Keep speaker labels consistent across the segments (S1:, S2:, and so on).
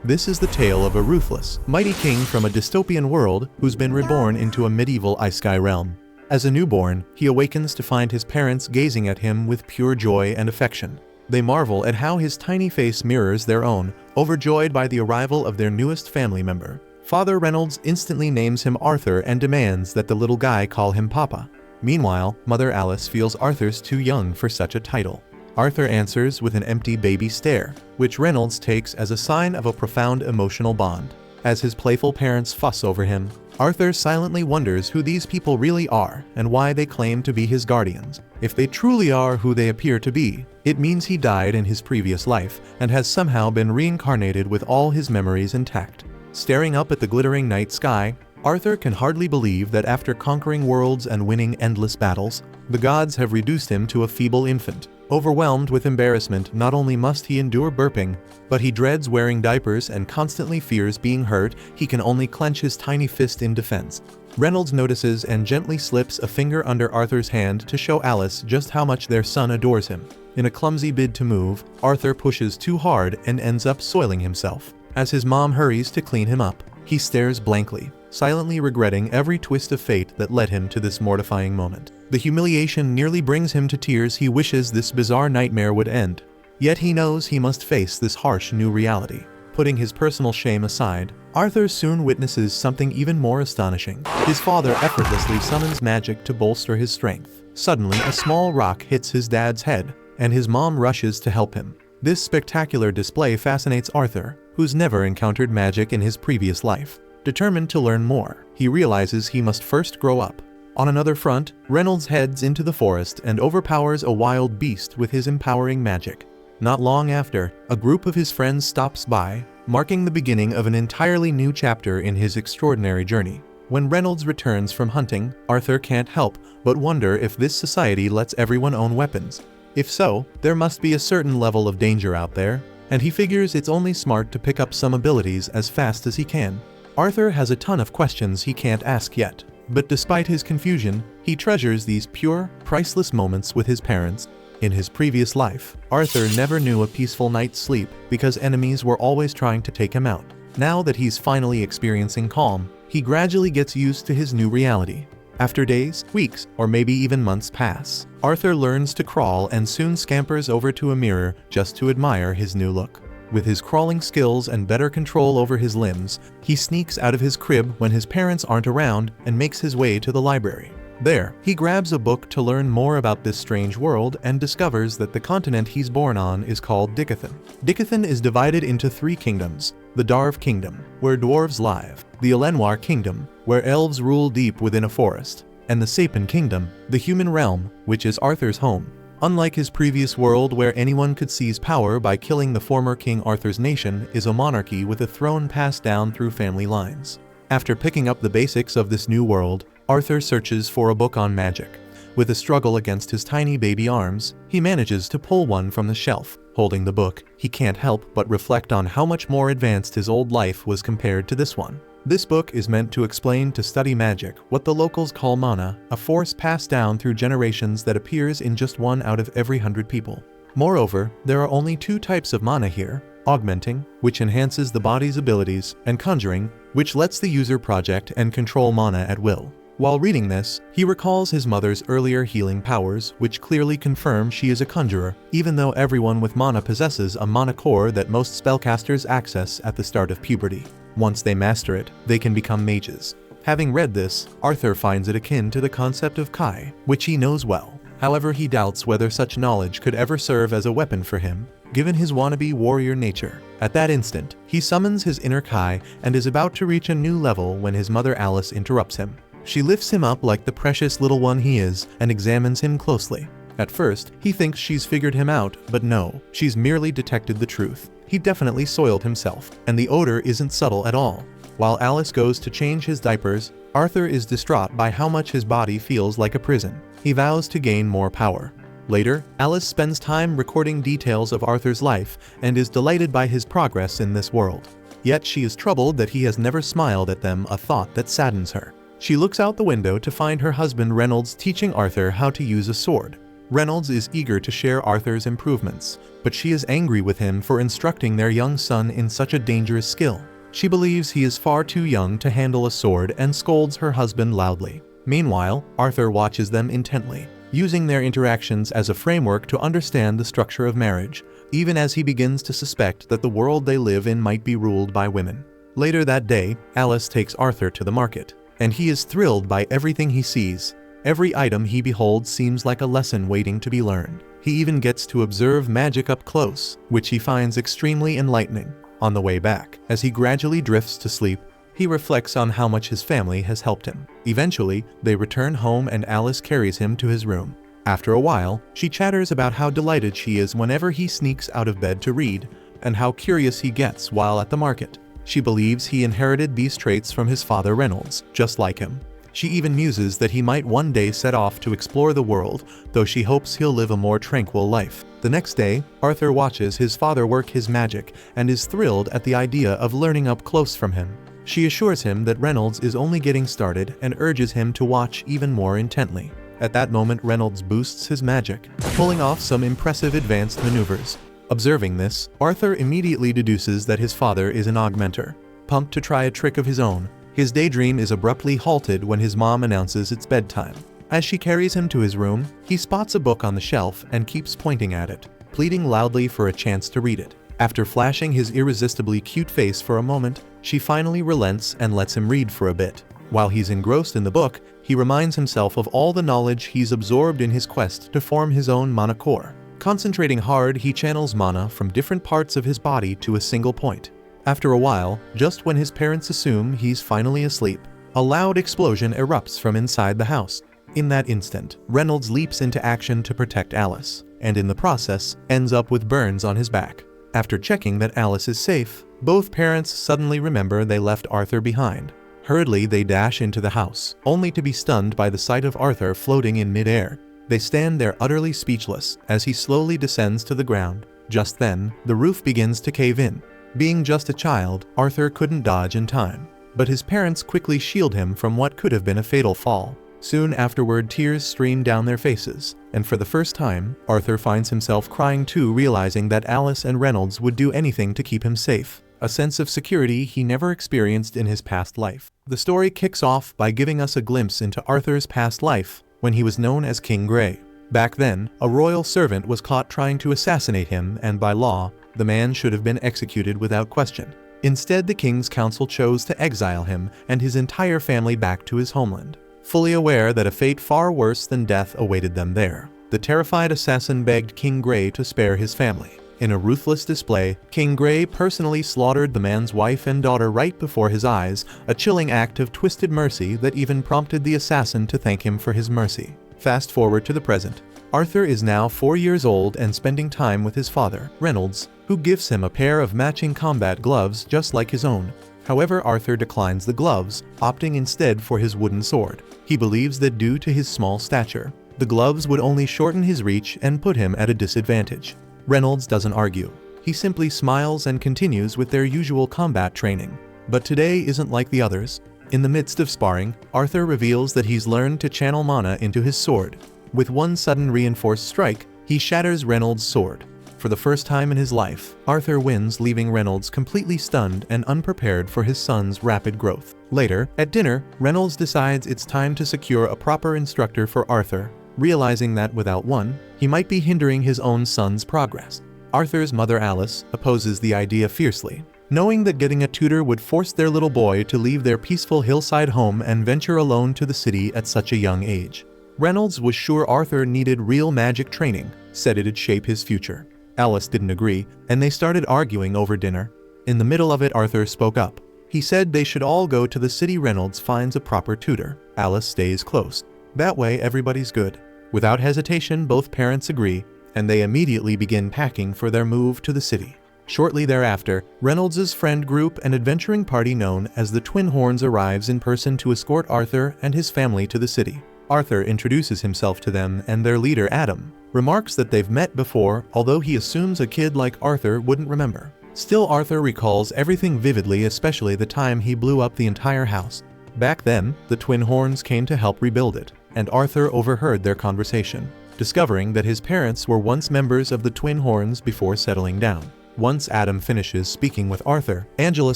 S1: This is the tale of a ruthless, mighty king from a dystopian world who's been reborn into a medieval Isekai realm. As a newborn, he awakens to find his parents gazing at him with pure joy and affection. They marvel at how his tiny face mirrors their own, overjoyed by the arrival of their newest family member. Father Reynolds instantly names him Arthur and demands that the little guy call him Papa. Meanwhile, Mother Alice feels Arthur's too young for such a title. Arthur answers with an empty baby stare, which Reynolds takes as a sign of a profound emotional bond. As his playful parents fuss over him, Arthur silently wonders who these people really are and why they claim to be his guardians. If they truly are who they appear to be, it means he died in his previous life and has somehow been reincarnated with all his memories intact. Staring up at the glittering night sky, Arthur can hardly believe that after conquering worlds and winning endless battles, the gods have reduced him to a feeble infant. Overwhelmed with embarrassment, not only must he endure burping, but he dreads wearing diapers and constantly fears being hurt. He can only clench his tiny fist in defense. Reynolds notices and gently slips a finger under Arthur's hand to show Alice just how much their son adores him. In a clumsy bid to move, Arthur pushes too hard and ends up soiling himself. As his mom hurries to clean him up, he stares blankly, silently regretting every twist of fate that led him to this mortifying moment. The humiliation nearly brings him to tears. He wishes this bizarre nightmare would end. Yet he knows he must face this harsh new reality. Putting his personal shame aside, Arthur soon witnesses something even more astonishing. His father effortlessly summons magic to bolster his strength. Suddenly, a small rock hits his dad's head, and his mom rushes to help him. This spectacular display fascinates Arthur, who's never encountered magic in his previous life. Determined to learn more, he realizes he must first grow up. On another front, Reynolds heads into the forest and overpowers a wild beast with his empowering magic. Not long after, a group of his friends stops by, marking the beginning of an entirely new chapter in his extraordinary journey. When Reynolds returns from hunting, Arthur can't help but wonder if this society lets everyone own weapons. If so, there must be a certain level of danger out there, and he figures it's only smart to pick up some abilities as fast as he can. Arthur has a ton of questions he can't ask yet, but despite his confusion, he treasures these pure, priceless moments with his parents. In his previous life, Arthur never knew a peaceful night's sleep because enemies were always trying to take him out. Now that he's finally experiencing calm, he gradually gets used to his new reality. After days, weeks, or maybe even months pass, Arthur learns to crawl and soon scampers over to a mirror just to admire his new look. With his crawling skills and better control over his limbs, he sneaks out of his crib when his parents aren't around and makes his way to the library. There, he grabs a book to learn more about this strange world and discovers that the continent he's born on is called Dicathan. Dicathan is divided into 3 kingdoms: the Darv Kingdom, where dwarves live; the Elenwar Kingdom, where elves rule deep within a forest; and the Sapin Kingdom, the human realm, which is Arthur's home. Unlike his previous world where anyone could seize power by killing the former King Arthur's nation, is a monarchy with a throne passed down through family lines. After picking up the basics of this new world, Arthur searches for a book on magic. With a struggle against his tiny baby arms, he manages to pull one from the shelf. Holding the book, he can't help but reflect on how much more advanced his old life was compared to this one. This book is meant to explain to study magic, what the locals call mana, a force passed down through generations that appears in just 1 out of every 100 people. Moreover, there are only 2 types of mana here: augmenting, which enhances the body's abilities, and conjuring, which lets the user project and control mana at will. While reading this, he recalls his mother's earlier healing powers, which clearly confirm she is a conjurer, even though everyone with mana possesses a mana core that most spellcasters access at the start of puberty. Once they master it, they can become mages. Having read this, Arthur finds it akin to the concept of Kai, which he knows well. However, he doubts whether such knowledge could ever serve as a weapon for him, given his wannabe warrior nature. At that instant, he summons his inner Kai and is about to reach a new level when his mother Alice interrupts him. She lifts him up like the precious little one he is and examines him closely. At first, he thinks she's figured him out, but no, she's merely detected the truth. He definitely soiled himself, and the odor isn't subtle at all. While Alice goes to change his diapers, Arthur is distraught by how much his body feels like a prison. He vows to gain more power. Later, Alice spends time recording details of Arthur's life and is delighted by his progress in this world. Yet she is troubled that he has never smiled at them, a thought that saddens her. She looks out the window to find her husband Reynolds teaching Arthur how to use a sword. Reynolds is eager to share Arthur's improvements, but she is angry with him for instructing their young son in such a dangerous skill. She believes he is far too young to handle a sword and scolds her husband loudly. Meanwhile, Arthur watches them intently, using their interactions as a framework to understand the structure of marriage, even as he begins to suspect that the world they live in might be ruled by women. Later that day, Alice takes Arthur to the market, and he is thrilled by everything he sees. Every item he beholds seems like a lesson waiting to be learned. He even gets to observe magic up close, which he finds extremely enlightening. On the way back, as he gradually drifts to sleep, he reflects on how much his family has helped him. Eventually, they return home and Alice carries him to his room. After a while, she chatters about how delighted she is whenever he sneaks out of bed to read, and how curious he gets while at the market. She believes he inherited these traits from his father Reynolds, just like him. She even muses that he might one day set off to explore the world, though she hopes he'll live a more tranquil life. The next day, Arthur watches his father work his magic and is thrilled at the idea of learning up close from him. She assures him that Reynolds is only getting started and urges him to watch even more intently. At that moment, Reynolds boosts his magic, pulling off some impressive advanced maneuvers. Observing this, Arthur immediately deduces that his father is an augmenter, pumped to try a trick of his own. His daydream is abruptly halted when his mom announces it's bedtime. As she carries him to his room, he spots a book on the shelf and keeps pointing at it, pleading loudly for a chance to read it. After flashing his irresistibly cute face for a moment, she finally relents and lets him read for a bit. While he's engrossed in the book, he reminds himself of all the knowledge he's absorbed in his quest to form his own mana core. Concentrating hard, he channels mana from different parts of his body to a single point. After a while, just when his parents assume he's finally asleep, a loud explosion erupts from inside the house. In that instant, Reynolds leaps into action to protect Alice, and in the process, ends up with burns on his back. After checking that Alice is safe, both parents suddenly remember they left Arthur behind. Hurriedly, they dash into the house, only to be stunned by the sight of Arthur floating in midair. They stand there utterly speechless as he slowly descends to the ground. Just then, the roof begins to cave in. Being just a child, Arthur couldn't dodge in time, but his parents quickly shield him from what could have been a fatal fall. Soon afterward, tears stream down their faces, and for the first time, Arthur finds himself crying too, realizing that Alice and Reynolds would do anything to keep him safe, a sense of security he never experienced in his past life. The story kicks off by giving us a glimpse into Arthur's past life, when he was known as King Grey. Back then, a royal servant was caught trying to assassinate him, and by law, the man should have been executed without question. Instead, the king's council chose to exile him and his entire family back to his homeland. Fully aware that a fate far worse than death awaited them there, the terrified assassin begged King Grey to spare his family. In a ruthless display, King Grey personally slaughtered the man's wife and daughter right before his eyes, a chilling act of twisted mercy that even prompted the assassin to thank him for his mercy. Fast forward to the present. Arthur is now 4 years old and spending time with his father, Reynolds, who gifts him a pair of matching combat gloves just like his own. However, Arthur declines the gloves, opting instead for his wooden sword. He believes that due to his small stature, the gloves would only shorten his reach and put him at a disadvantage. Reynolds doesn't argue. He simply smiles and continues with their usual combat training. But today isn't like the others. In the midst of sparring, Arthur reveals that he's learned to channel mana into his sword. With one sudden reinforced strike, he shatters Reynolds' sword. For the first time in his life, Arthur wins, leaving Reynolds completely stunned and unprepared for his son's rapid growth. Later, at dinner, Reynolds decides it's time to secure a proper instructor for Arthur, realizing that without one, he might be hindering his own son's progress. Arthur's mother Alice opposes the idea fiercely, knowing that getting a tutor would force their little boy to leave their peaceful hillside home and venture alone to the city at such a young age. Reynolds was sure Arthur needed real magic training, said it'd shape his future. Alice didn't agree, and they started arguing over dinner. In the middle of it, Arthur spoke up. He said they should all go to the city. Reynolds finds a proper tutor. Alice stays close. That way everybody's good. Without hesitation, both parents agree, and they immediately begin packing for their move to the city. Shortly thereafter, Reynolds' friend group and adventuring party known as the Twin Horns arrives in person to escort Arthur and his family to the city. Arthur introduces himself to them, and their leader, Adam, remarks that they've met before, although he assumes a kid like Arthur wouldn't remember. Still, Arthur recalls everything vividly, especially the time he blew up the entire house. Back then, the Twin Horns came to help rebuild it, and Arthur overheard their conversation. discovering that his parents were once members of the Twin Horns before settling down. Once Adam finishes speaking with Arthur, Angela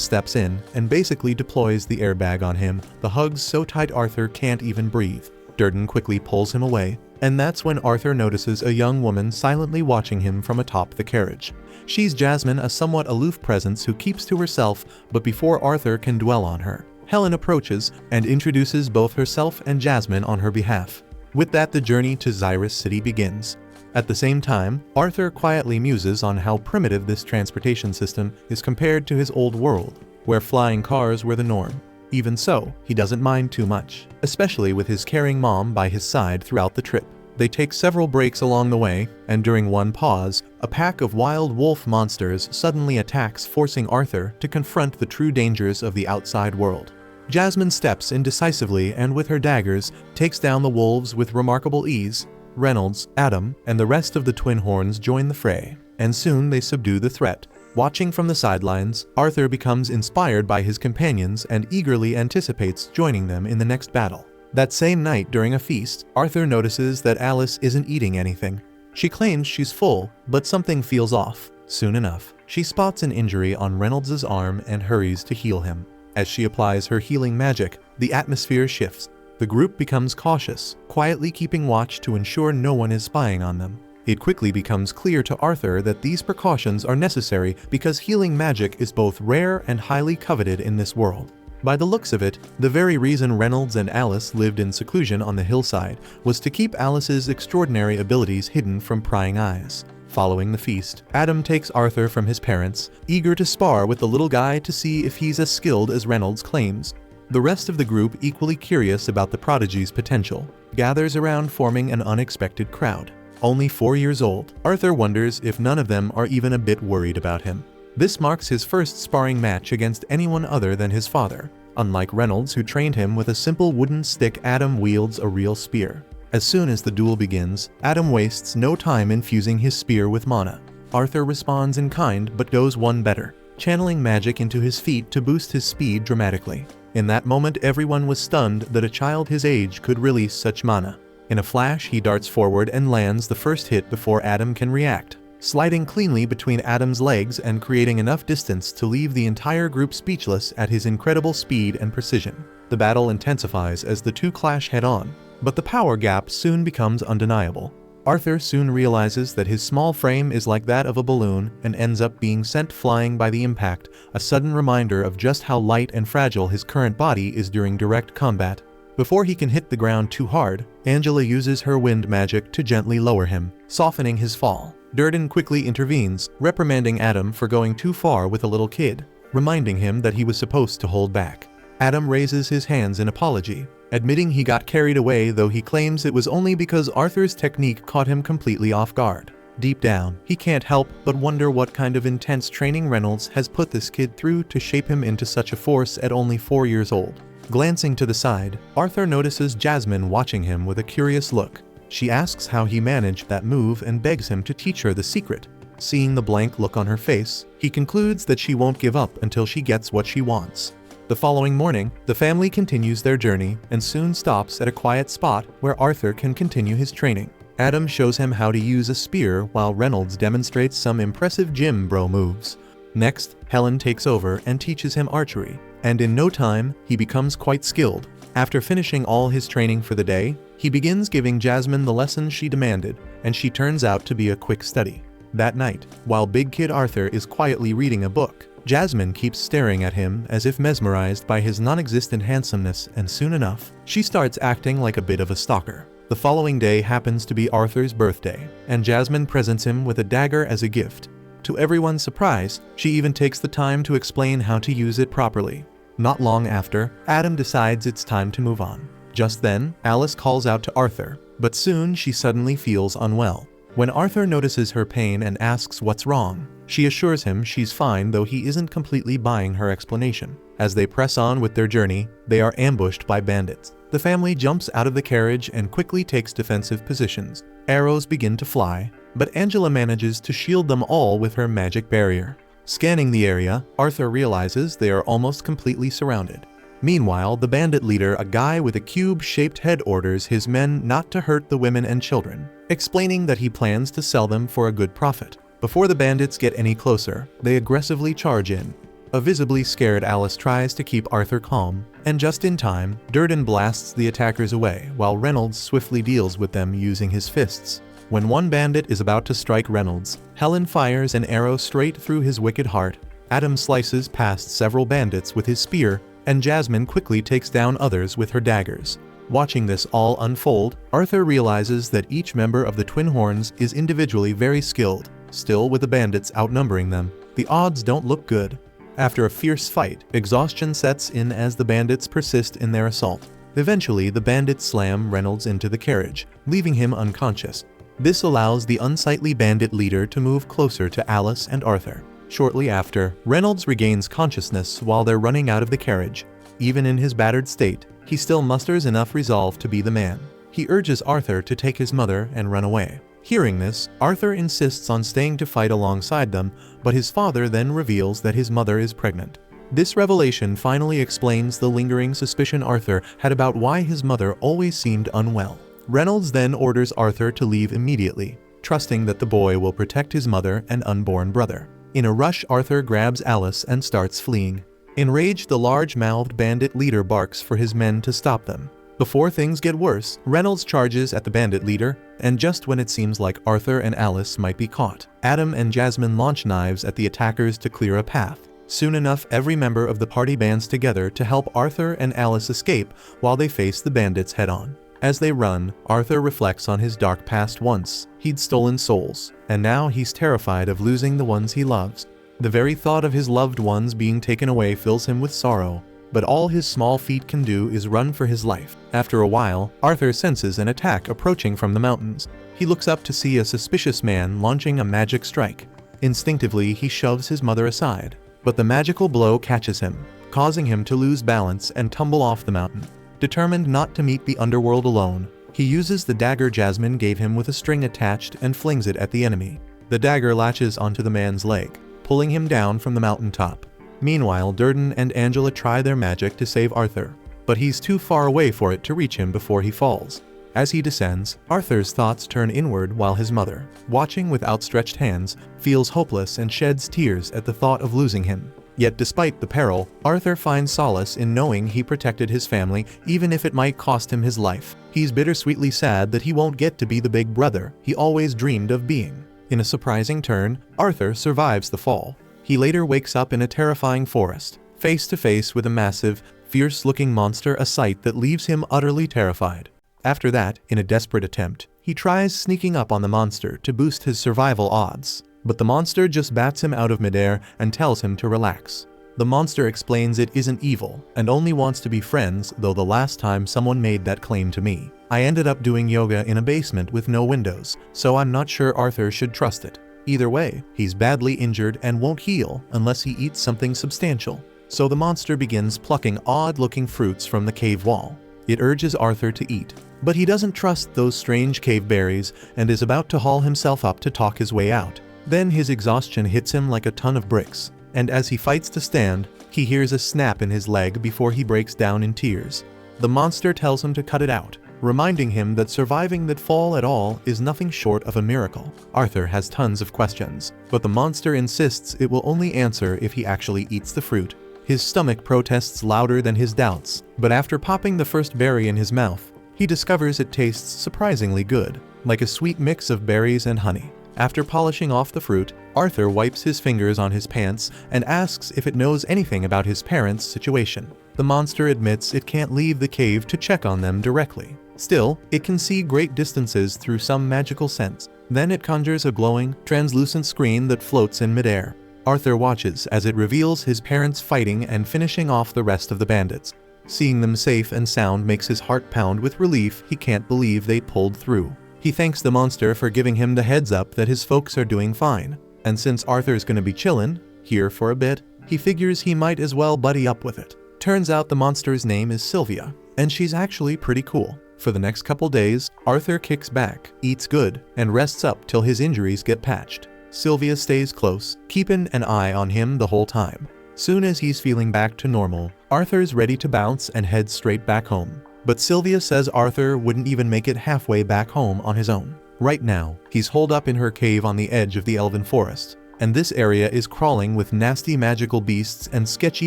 S1: steps in and basically deploys the airbag on him, the hugs so tight Arthur can't even breathe. Durden quickly pulls him away, and that's when Arthur notices a young woman silently watching him from atop the carriage. She's Jasmine, a somewhat aloof presence who keeps to herself, but before Arthur can dwell on her, Helen approaches and introduces both herself and Jasmine on her behalf. With that, the journey to Xyrus City begins. At the same time, Arthur quietly muses on how primitive this transportation system is compared to his old world, where flying cars were the norm. Even so, he doesn't mind too much, especially with his caring mom by his side throughout the trip. They take several breaks along the way, and during one pause, a pack of wild wolf monsters suddenly attacks, forcing Arthur to confront the true dangers of the outside world. Jasmine steps in decisively and with her daggers takes down the wolves with remarkable ease. Reynolds, Adam, and the rest of the Twin Horns join the fray, and soon they subdue the threat. Watching from the sidelines, Arthur becomes inspired by his companions and eagerly anticipates joining them in the next battle. That same night during a feast, Arthur notices that Alice isn't eating anything. She claims she's full, but something feels off. Soon enough, she spots an injury on Reynolds' arm and hurries to heal him. As she applies her healing magic, the atmosphere shifts. The group becomes cautious, quietly keeping watch to ensure no one is spying on them. It quickly becomes clear to Arthur that these precautions are necessary because healing magic is both rare and highly coveted in this world. By the looks of it, the very reason Reynolds and Alice lived in seclusion on the hillside was to keep Alice's extraordinary abilities hidden from prying eyes. Following the feast, Adam takes Arthur from his parents, eager to spar with the little guy to see if he's as skilled as Reynolds claims. The rest of the group, equally curious about the prodigy's potential, gathers around, forming an unexpected crowd. Only 4 years old, Arthur wonders if none of them are even a bit worried about him. This marks his first sparring match against anyone other than his father. Unlike Reynolds, who trained him with a simple wooden stick, Adam wields a real spear. As soon as the duel begins, Adam wastes no time infusing his spear with mana. Arthur responds in kind but goes one better, channeling magic into his feet to boost his speed dramatically. In that moment, everyone was stunned that a child his age could release such mana. In a flash, he darts forward and lands the first hit before Adam can react, sliding cleanly between Adam's legs and creating enough distance to leave the entire group speechless at his incredible speed and precision. The battle intensifies as the two clash head-on, but the power gap soon becomes undeniable. Arthur soon realizes that his small frame is like that of a balloon and ends up being sent flying by the impact, a sudden reminder of just how light and fragile his current body is during direct combat. Before he can hit the ground too hard, Angela uses her wind magic to gently lower him, softening his fall. Durden quickly intervenes, reprimanding Adam for going too far with a little kid, reminding him that he was supposed to hold back. Adam raises his hands in apology, admitting he got carried away, though he claims it was only because Arthur's technique caught him completely off guard. Deep down, he can't help but wonder what kind of intense training Reynolds has put this kid through to shape him into such a force at only 4 years old. Glancing to the side, Arthur notices Jasmine watching him with a curious look. She asks how he managed that move and begs him to teach her the secret. Seeing the blank look on her face, he concludes that she won't give up until she gets what she wants. The following morning, the family continues their journey and soon stops at a quiet spot where Arthur can continue his training. Adam shows him how to use a spear while Reynolds demonstrates some impressive gym bro moves. Next, Helen takes over and teaches him archery, and in no time, he becomes quite skilled. After finishing all his training for the day, he begins giving Jasmine the lessons she demanded, and she turns out to be a quick study. That night, while Big Kid Arthur is quietly reading a book, Jasmine keeps staring at him as if mesmerized by his non-existent handsomeness, and soon enough, she starts acting like a bit of a stalker. The following day happens to be Arthur's birthday, and Jasmine presents him with a dagger as a gift. To everyone's surprise, she even takes the time to explain how to use it properly. Not long after, Adam decides it's time to move on. Just then, Alice calls out to Arthur, but soon she suddenly feels unwell. When Arthur notices her pain and asks what's wrong, she assures him she's fine, though he isn't completely buying her explanation. As they press on with their journey, they are ambushed by bandits. The family jumps out of the carriage and quickly takes defensive positions. Arrows begin to fly, but Angela manages to shield them all with her magic barrier. Scanning the area, Arthur realizes they are almost completely surrounded. Meanwhile, the bandit leader, a guy with a cube-shaped head, orders his men not to hurt the women and children, explaining that he plans to sell them for a good profit. Before the bandits get any closer, they aggressively charge in. A visibly scared Alice tries to keep Arthur calm, and just in time, Durden blasts the attackers away while Reynolds swiftly deals with them using his fists. When one bandit is about to strike Reynolds, Helen fires an arrow straight through his wicked heart. Adam slices past several bandits with his spear, and Jasmine quickly takes down others with her daggers. Watching this all unfold, Arthur realizes that each member of the Twin Horns is individually very skilled. Still, with the bandits outnumbering them, the odds don't look good. After a fierce fight, exhaustion sets in as the bandits persist in their assault. Eventually, the bandits slam Reynolds into the carriage, leaving him unconscious. This allows the unsightly bandit leader to move closer to Alice and Arthur. Shortly after, Reynolds regains consciousness while they're running out of the carriage. Even in his battered state, he still musters enough resolve to be the man. He urges Arthur to take his mother and run away. Hearing this, Arthur insists on staying to fight alongside them, but his father then reveals that his mother is pregnant. This revelation finally explains the lingering suspicion Arthur had about why his mother always seemed unwell. Reynolds then orders Arthur to leave immediately, trusting that the boy will protect his mother and unborn brother. In a rush, Arthur grabs Alice and starts fleeing. Enraged, the large-mouthed bandit leader barks for his men to stop them. Before things get worse, Reynolds charges at the bandit leader, and just when it seems like Arthur and Alice might be caught, Adam and Jasmine launch knives at the attackers to clear a path. Soon enough, every member of the party bands together to help Arthur and Alice escape while they face the bandits head-on. As they run, Arthur reflects on his dark past. Once he'd stolen souls, and now he's terrified of losing the ones he loves. The very thought of his loved ones being taken away fills him with sorrow, but all his small feet can do is run for his life. After a while, Arthur senses an attack approaching from the mountains. He looks up to see a suspicious man launching a magic strike. Instinctively, he shoves his mother aside, but the magical blow catches him, causing him to lose balance and tumble off the mountain. Determined not to meet the underworld alone, he uses the dagger Jasmine gave him with a string attached and flings it at the enemy. The dagger latches onto the man's leg, pulling him down from the mountaintop. Meanwhile, Durden and Angela try their magic to save Arthur, but he's too far away for it to reach him before he falls. As he descends, Arthur's thoughts turn inward while his mother, watching with outstretched hands, feels hopeless and sheds tears at the thought of losing him. Yet despite the peril, Arthur finds solace in knowing he protected his family even if it might cost him his life. He's bittersweetly sad that he won't get to be the big brother he always dreamed of being. In a surprising turn, Arthur survives the fall. He later wakes up in a terrifying forest, face to face with a massive, fierce-looking monster, a sight that leaves him utterly terrified. After that, in a desperate attempt, he tries sneaking up on the monster to boost his survival odds. But the monster just bats him out of midair and tells him to relax. The monster explains it isn't evil and only wants to be friends, though the last time someone made that claim to me, I ended up doing yoga in a basement with no windows, so I'm not sure Arthur should trust it. Either way, he's badly injured and won't heal unless he eats something substantial. So the monster begins plucking odd-looking fruits from the cave wall. It urges Arthur to eat, but he doesn't trust those strange cave berries and is about to haul himself up to talk his way out. Then his exhaustion hits him like a ton of bricks, and as he fights to stand, he hears a snap in his leg before he breaks down in tears. The monster tells him to cut it out, reminding him that surviving that fall at all is nothing short of a miracle. Arthur has tons of questions, but the monster insists it will only answer if he actually eats the fruit. His stomach protests louder than his doubts, but after popping the first berry in his mouth, he discovers it tastes surprisingly good, like a sweet mix of berries and honey. After polishing off the fruit, Arthur wipes his fingers on his pants and asks if it knows anything about his parents' situation. The monster admits it can't leave the cave to check on them directly. Still, it can see great distances through some magical sense. Then it conjures a glowing, translucent screen that floats in midair. Arthur watches as it reveals his parents fighting and finishing off the rest of the bandits. Seeing them safe and sound makes his heart pound with relief. He can't believe they pulled through. He thanks the monster for giving him the heads up that his folks are doing fine. And since Arthur's gonna be chillin' here for a bit, he figures he might as well buddy up with it. Turns out the monster's name is Sylvia, and she's actually pretty cool. For the next couple days, Arthur kicks back, eats good, and rests up till his injuries get patched. Sylvia stays close, keeping an eye on him the whole time. Soon as he's feeling back to normal, Arthur's ready to bounce and head straight back home. But Sylvia says Arthur wouldn't even make it halfway back home on his own. Right now, he's holed up in her cave on the edge of the elven forest, and this area is crawling with nasty magical beasts and sketchy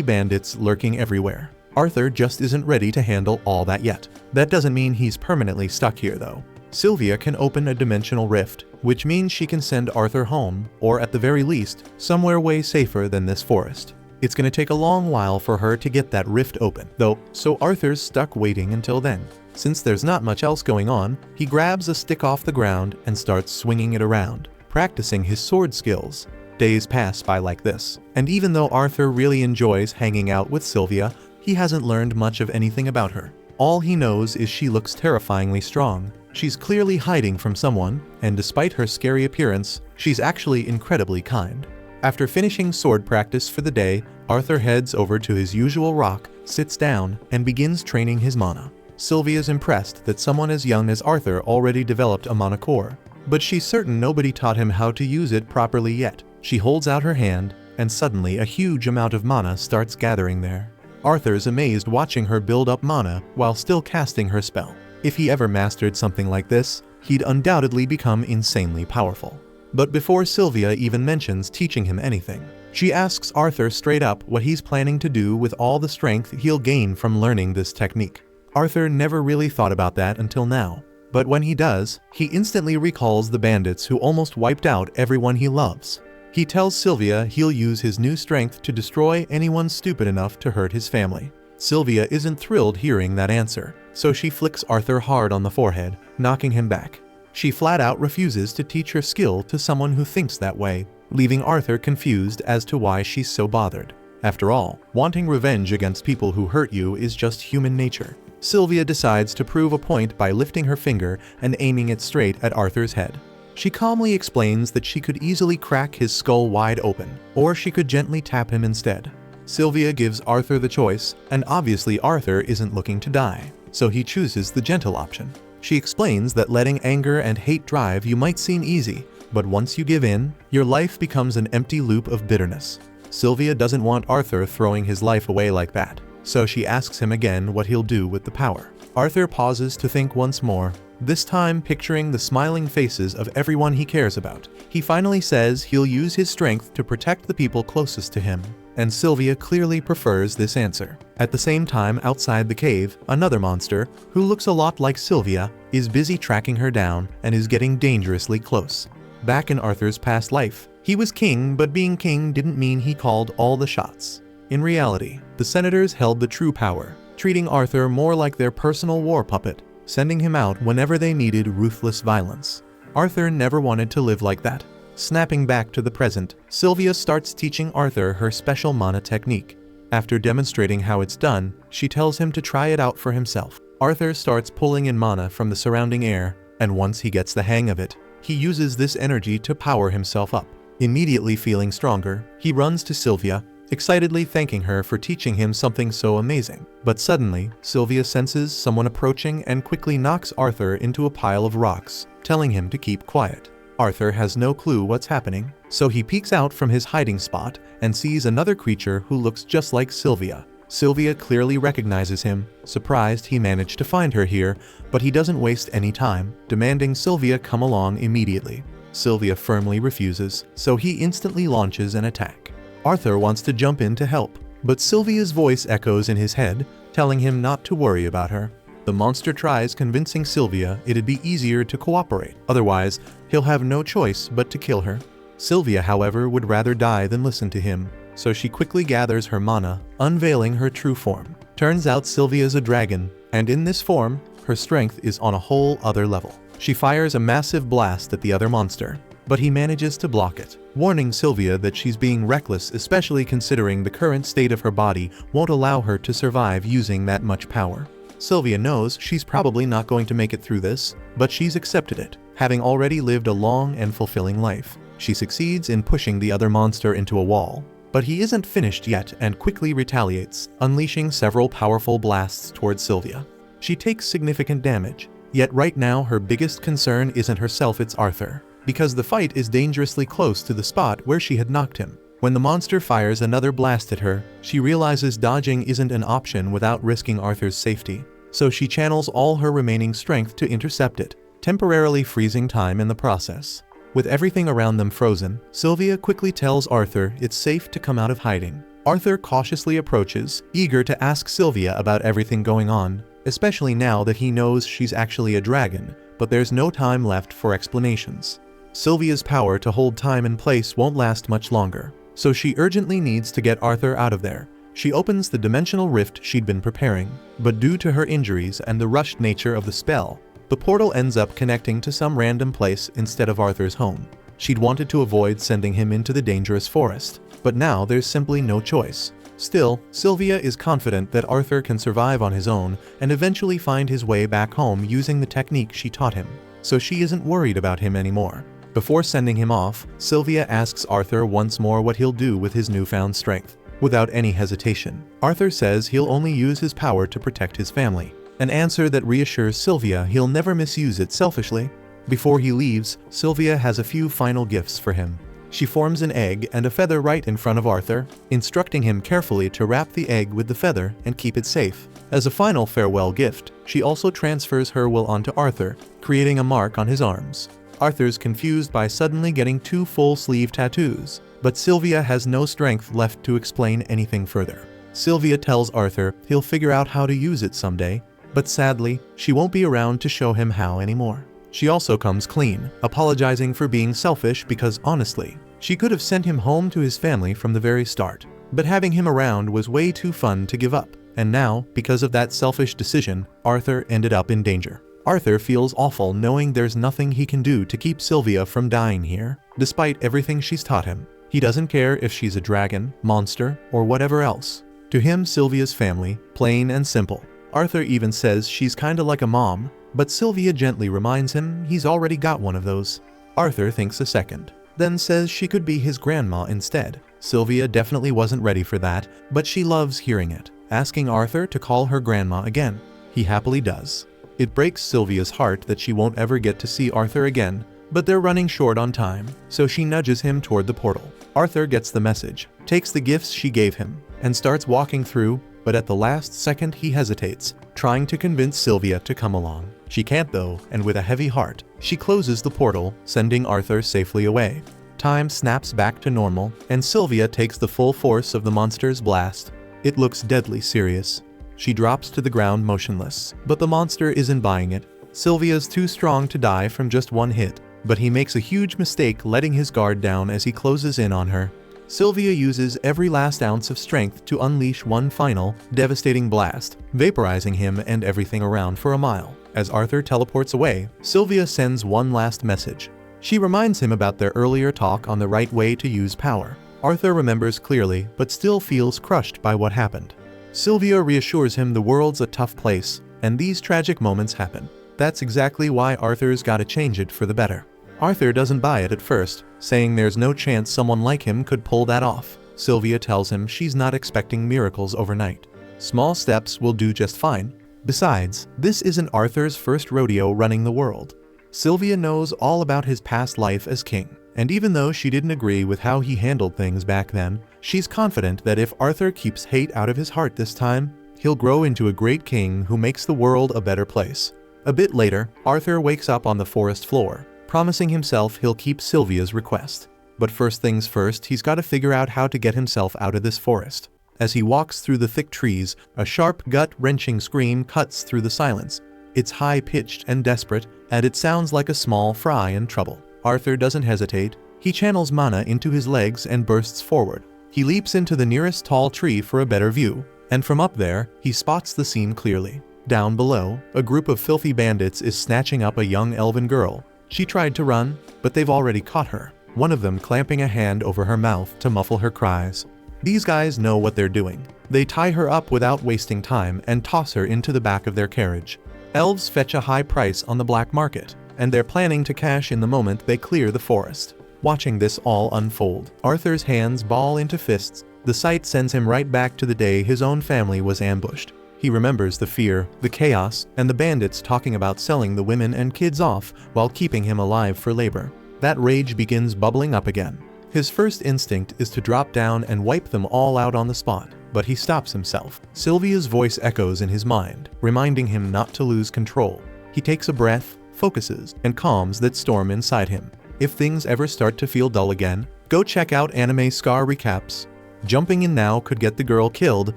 S1: bandits lurking everywhere. Arthur just isn't ready to handle all that yet. That doesn't mean he's permanently stuck here though. Sylvia can open a dimensional rift, which means she can send Arthur home, or at the very least, somewhere way safer than this forest. It's gonna take a long while for her to get that rift open, though, so Arthur's stuck waiting until then. Since there's not much else going on, he grabs a stick off the ground and starts swinging it around, practicing his sword skills. Days pass by like this, and even though Arthur really enjoys hanging out with Sylvia, he hasn't learned much of anything about her. All he knows is she looks terrifyingly strong. She's clearly hiding from someone, and despite her scary appearance, she's actually incredibly kind. After finishing sword practice for the day, Arthur heads over to his usual rock, sits down, and begins training his mana. Sylvia's impressed that someone as young as Arthur already developed a mana core, but she's certain nobody taught him how to use it properly yet. She holds out her hand, and suddenly a huge amount of mana starts gathering there. Arthur's amazed watching her build up mana while still casting her spell. If he ever mastered something like this, he'd undoubtedly become insanely powerful. But before Sylvia even mentions teaching him anything, she asks Arthur straight up what he's planning to do with all the strength he'll gain from learning this technique. Arthur never really thought about that until now, but when he does, he instantly recalls the bandits who almost wiped out everyone he loves. He tells Sylvia he'll use his new strength to destroy anyone stupid enough to hurt his family. Sylvia isn't thrilled hearing that answer, so she flicks Arthur hard on the forehead, knocking him back. She flat out refuses to teach her skill to someone who thinks that way, leaving Arthur confused as to why she's so bothered. After all, wanting revenge against people who hurt you is just human nature. Sylvia decides to prove a point by lifting her finger and aiming it straight at Arthur's head. She calmly explains that she could easily crack his skull wide open, or she could gently tap him instead. Sylvia gives Arthur the choice, and obviously Arthur isn't looking to die, so he chooses the gentle option. She explains that letting anger and hate drive you might seem easy, but once you give in, your life becomes an empty loop of bitterness. Sylvia doesn't want Arthur throwing his life away like that, so she asks him again what he'll do with the power. Arthur pauses to think once more, this time picturing the smiling faces of everyone he cares about. He finally says he'll use his strength to protect the people closest to him, and Sylvia clearly prefers this answer. At the same time, outside the cave, another monster, who looks a lot like Sylvia, is busy tracking her down and is getting dangerously close. Back in Arthur's past life, he was king, but being king didn't mean he called all the shots. In reality, the senators held the true power, treating Arthur more like their personal war puppet, sending him out whenever they needed ruthless violence. Arthur never wanted to live like that. Snapping back to the present, Sylvia starts teaching Arthur her special mana technique. After demonstrating how it's done, she tells him to try it out for himself. Arthur starts pulling in mana from the surrounding air, and once he gets the hang of it, he uses this energy to power himself up. Immediately feeling stronger, he runs to Sylvia, excitedly thanking her for teaching him something so amazing. But suddenly, Sylvia senses someone approaching and quickly knocks Arthur into a pile of rocks, telling him to keep quiet. Arthur has no clue what's happening, so he peeks out from his hiding spot and sees another creature who looks just like Sylvia. Sylvia clearly recognizes him, surprised he managed to find her here, but he doesn't waste any time, demanding Sylvia come along immediately. Sylvia firmly refuses, so he instantly launches an attack. Arthur wants to jump in to help, but Sylvia's voice echoes in his head, telling him not to worry about her. The monster tries convincing Sylvia it'd be easier to cooperate, otherwise he'll have no choice but to kill her. Sylvia, however, would rather die than listen to him, so she quickly gathers her mana, unveiling her true form. Turns out Sylvia's a dragon, and in this form, her strength is on a whole other level. She fires a massive blast at the other monster, but he manages to block it, warning Sylvia that she's being reckless, especially considering the current state of her body won't allow her to survive using that much power. Sylvia knows she's probably not going to make it through this, but she's accepted it, having already lived a long and fulfilling life. She succeeds in pushing the other monster into a wall, but he isn't finished yet and quickly retaliates, unleashing several powerful blasts towards Sylvia. She takes significant damage, yet right now her biggest concern isn't herself, it's Arthur, because the fight is dangerously close to the spot where she had knocked him. When the monster fires another blast at her, she realizes dodging isn't an option without risking Arthur's safety, so she channels all her remaining strength to intercept it, temporarily freezing time in the process. With everything around them frozen, Sylvia quickly tells Arthur it's safe to come out of hiding. Arthur cautiously approaches, eager to ask Sylvia about everything going on, especially now that he knows she's actually a dragon, but there's no time left for explanations. Sylvia's power to hold time and place won't last much longer, so she urgently needs to get Arthur out of there. She opens the dimensional rift she'd been preparing, but due to her injuries and the rushed nature of the spell, the portal ends up connecting to some random place instead of Arthur's home. She'd wanted to avoid sending him into the dangerous forest, but now there's simply no choice. Still, Sylvia is confident that Arthur can survive on his own and eventually find his way back home using the technique she taught him, so she isn't worried about him anymore. Before sending him off, Sylvia asks Arthur once more what he'll do with his newfound strength. Without any hesitation, Arthur says he'll only use his power to protect his family, an answer that reassures Sylvia he'll never misuse it selfishly. Before he leaves, Sylvia has a few final gifts for him. She forms an egg and a feather right in front of Arthur, instructing him carefully to wrap the egg with the feather and keep it safe. As a final farewell gift, she also transfers her will onto Arthur, creating a mark on his arms. Arthur's confused by suddenly getting 2 full-sleeve tattoos, but Sylvia has no strength left to explain anything further. Sylvia tells Arthur he'll figure out how to use it someday, but sadly, she won't be around to show him how anymore. She also comes clean, apologizing for being selfish because honestly, she could have sent him home to his family from the very start. But having him around was way too fun to give up, and now, because of that selfish decision, Arthur ended up in danger. Arthur feels awful knowing there's nothing he can do to keep Sylvia from dying here, despite everything she's taught him. He doesn't care if she's a dragon, monster, or whatever else. To him, Sylvia's family, plain and simple. Arthur even says she's kinda like a mom, but Sylvia gently reminds him he's already got one of those. Arthur thinks a second, then says she could be his grandma instead. Sylvia definitely wasn't ready for that, but she loves hearing it, asking Arthur to call her grandma again. He happily does. It breaks Sylvia's heart that she won't ever get to see Arthur again, but they're running short on time, so she nudges him toward the portal. Arthur gets the message, takes the gifts she gave him, and starts walking through, but at the last second he hesitates, trying to convince Sylvia to come along. She can't though, and with a heavy heart, she closes the portal, sending Arthur safely away. Time snaps back to normal, and Sylvia takes the full force of the monster's blast. It looks deadly serious. She drops to the ground motionless, but the monster isn't buying it. Sylvia's too strong to die from just one hit, but he makes a huge mistake letting his guard down as he closes in on her. Sylvia uses every last ounce of strength to unleash one final, devastating blast, vaporizing him and everything around for a mile. As Arthur teleports away, Sylvia sends one last message. She reminds him about their earlier talk on the right way to use power. Arthur remembers clearly, but still feels crushed by what happened. Sylvia reassures him the world's a tough place, and these tragic moments happen. That's exactly why Arthur's gotta change it for the better. Arthur doesn't buy it at first, saying there's no chance someone like him could pull that off. Sylvia tells him she's not expecting miracles overnight. Small steps will do just fine. Besides, this isn't Arthur's first rodeo running the world. Sylvia knows all about his past life as king, and even though she didn't agree with how he handled things back then, she's confident that if Arthur keeps hate out of his heart this time, he'll grow into a great king who makes the world a better place. A bit later, Arthur wakes up on the forest floor, promising himself he'll keep Sylvia's request. But first things first, he's got to figure out how to get himself out of this forest. As he walks through the thick trees, a sharp, gut-wrenching scream cuts through the silence. It's high-pitched and desperate, and it sounds like a small fry in trouble. Arthur doesn't hesitate. He channels mana into his legs and bursts forward. He leaps into the nearest tall tree for a better view, and from up there, he spots the scene clearly. Down below, a group of filthy bandits is snatching up a young elven girl. She tried to run, but they've already caught her, one of them clamping a hand over her mouth to muffle her cries. These guys know what they're doing. They tie her up without wasting time and toss her into the back of their carriage. Elves fetch a high price on the black market, and they're planning to cash in the moment they clear the forest. Watching this all unfold, Arthur's hands ball into fists. The sight sends him right back to the day his own family was ambushed. He remembers the fear, the chaos, and the bandits talking about selling the women and kids off while keeping him alive for labor. That rage begins bubbling up again. His first instinct is to drop down and wipe them all out on the spot, but he stops himself. Sylvia's voice echoes in his mind, reminding him not to lose control. He takes a breath, focuses, and calms that storm inside him. If things ever start to feel dull again, go check out anime scar recaps. Jumping in now could get the girl killed,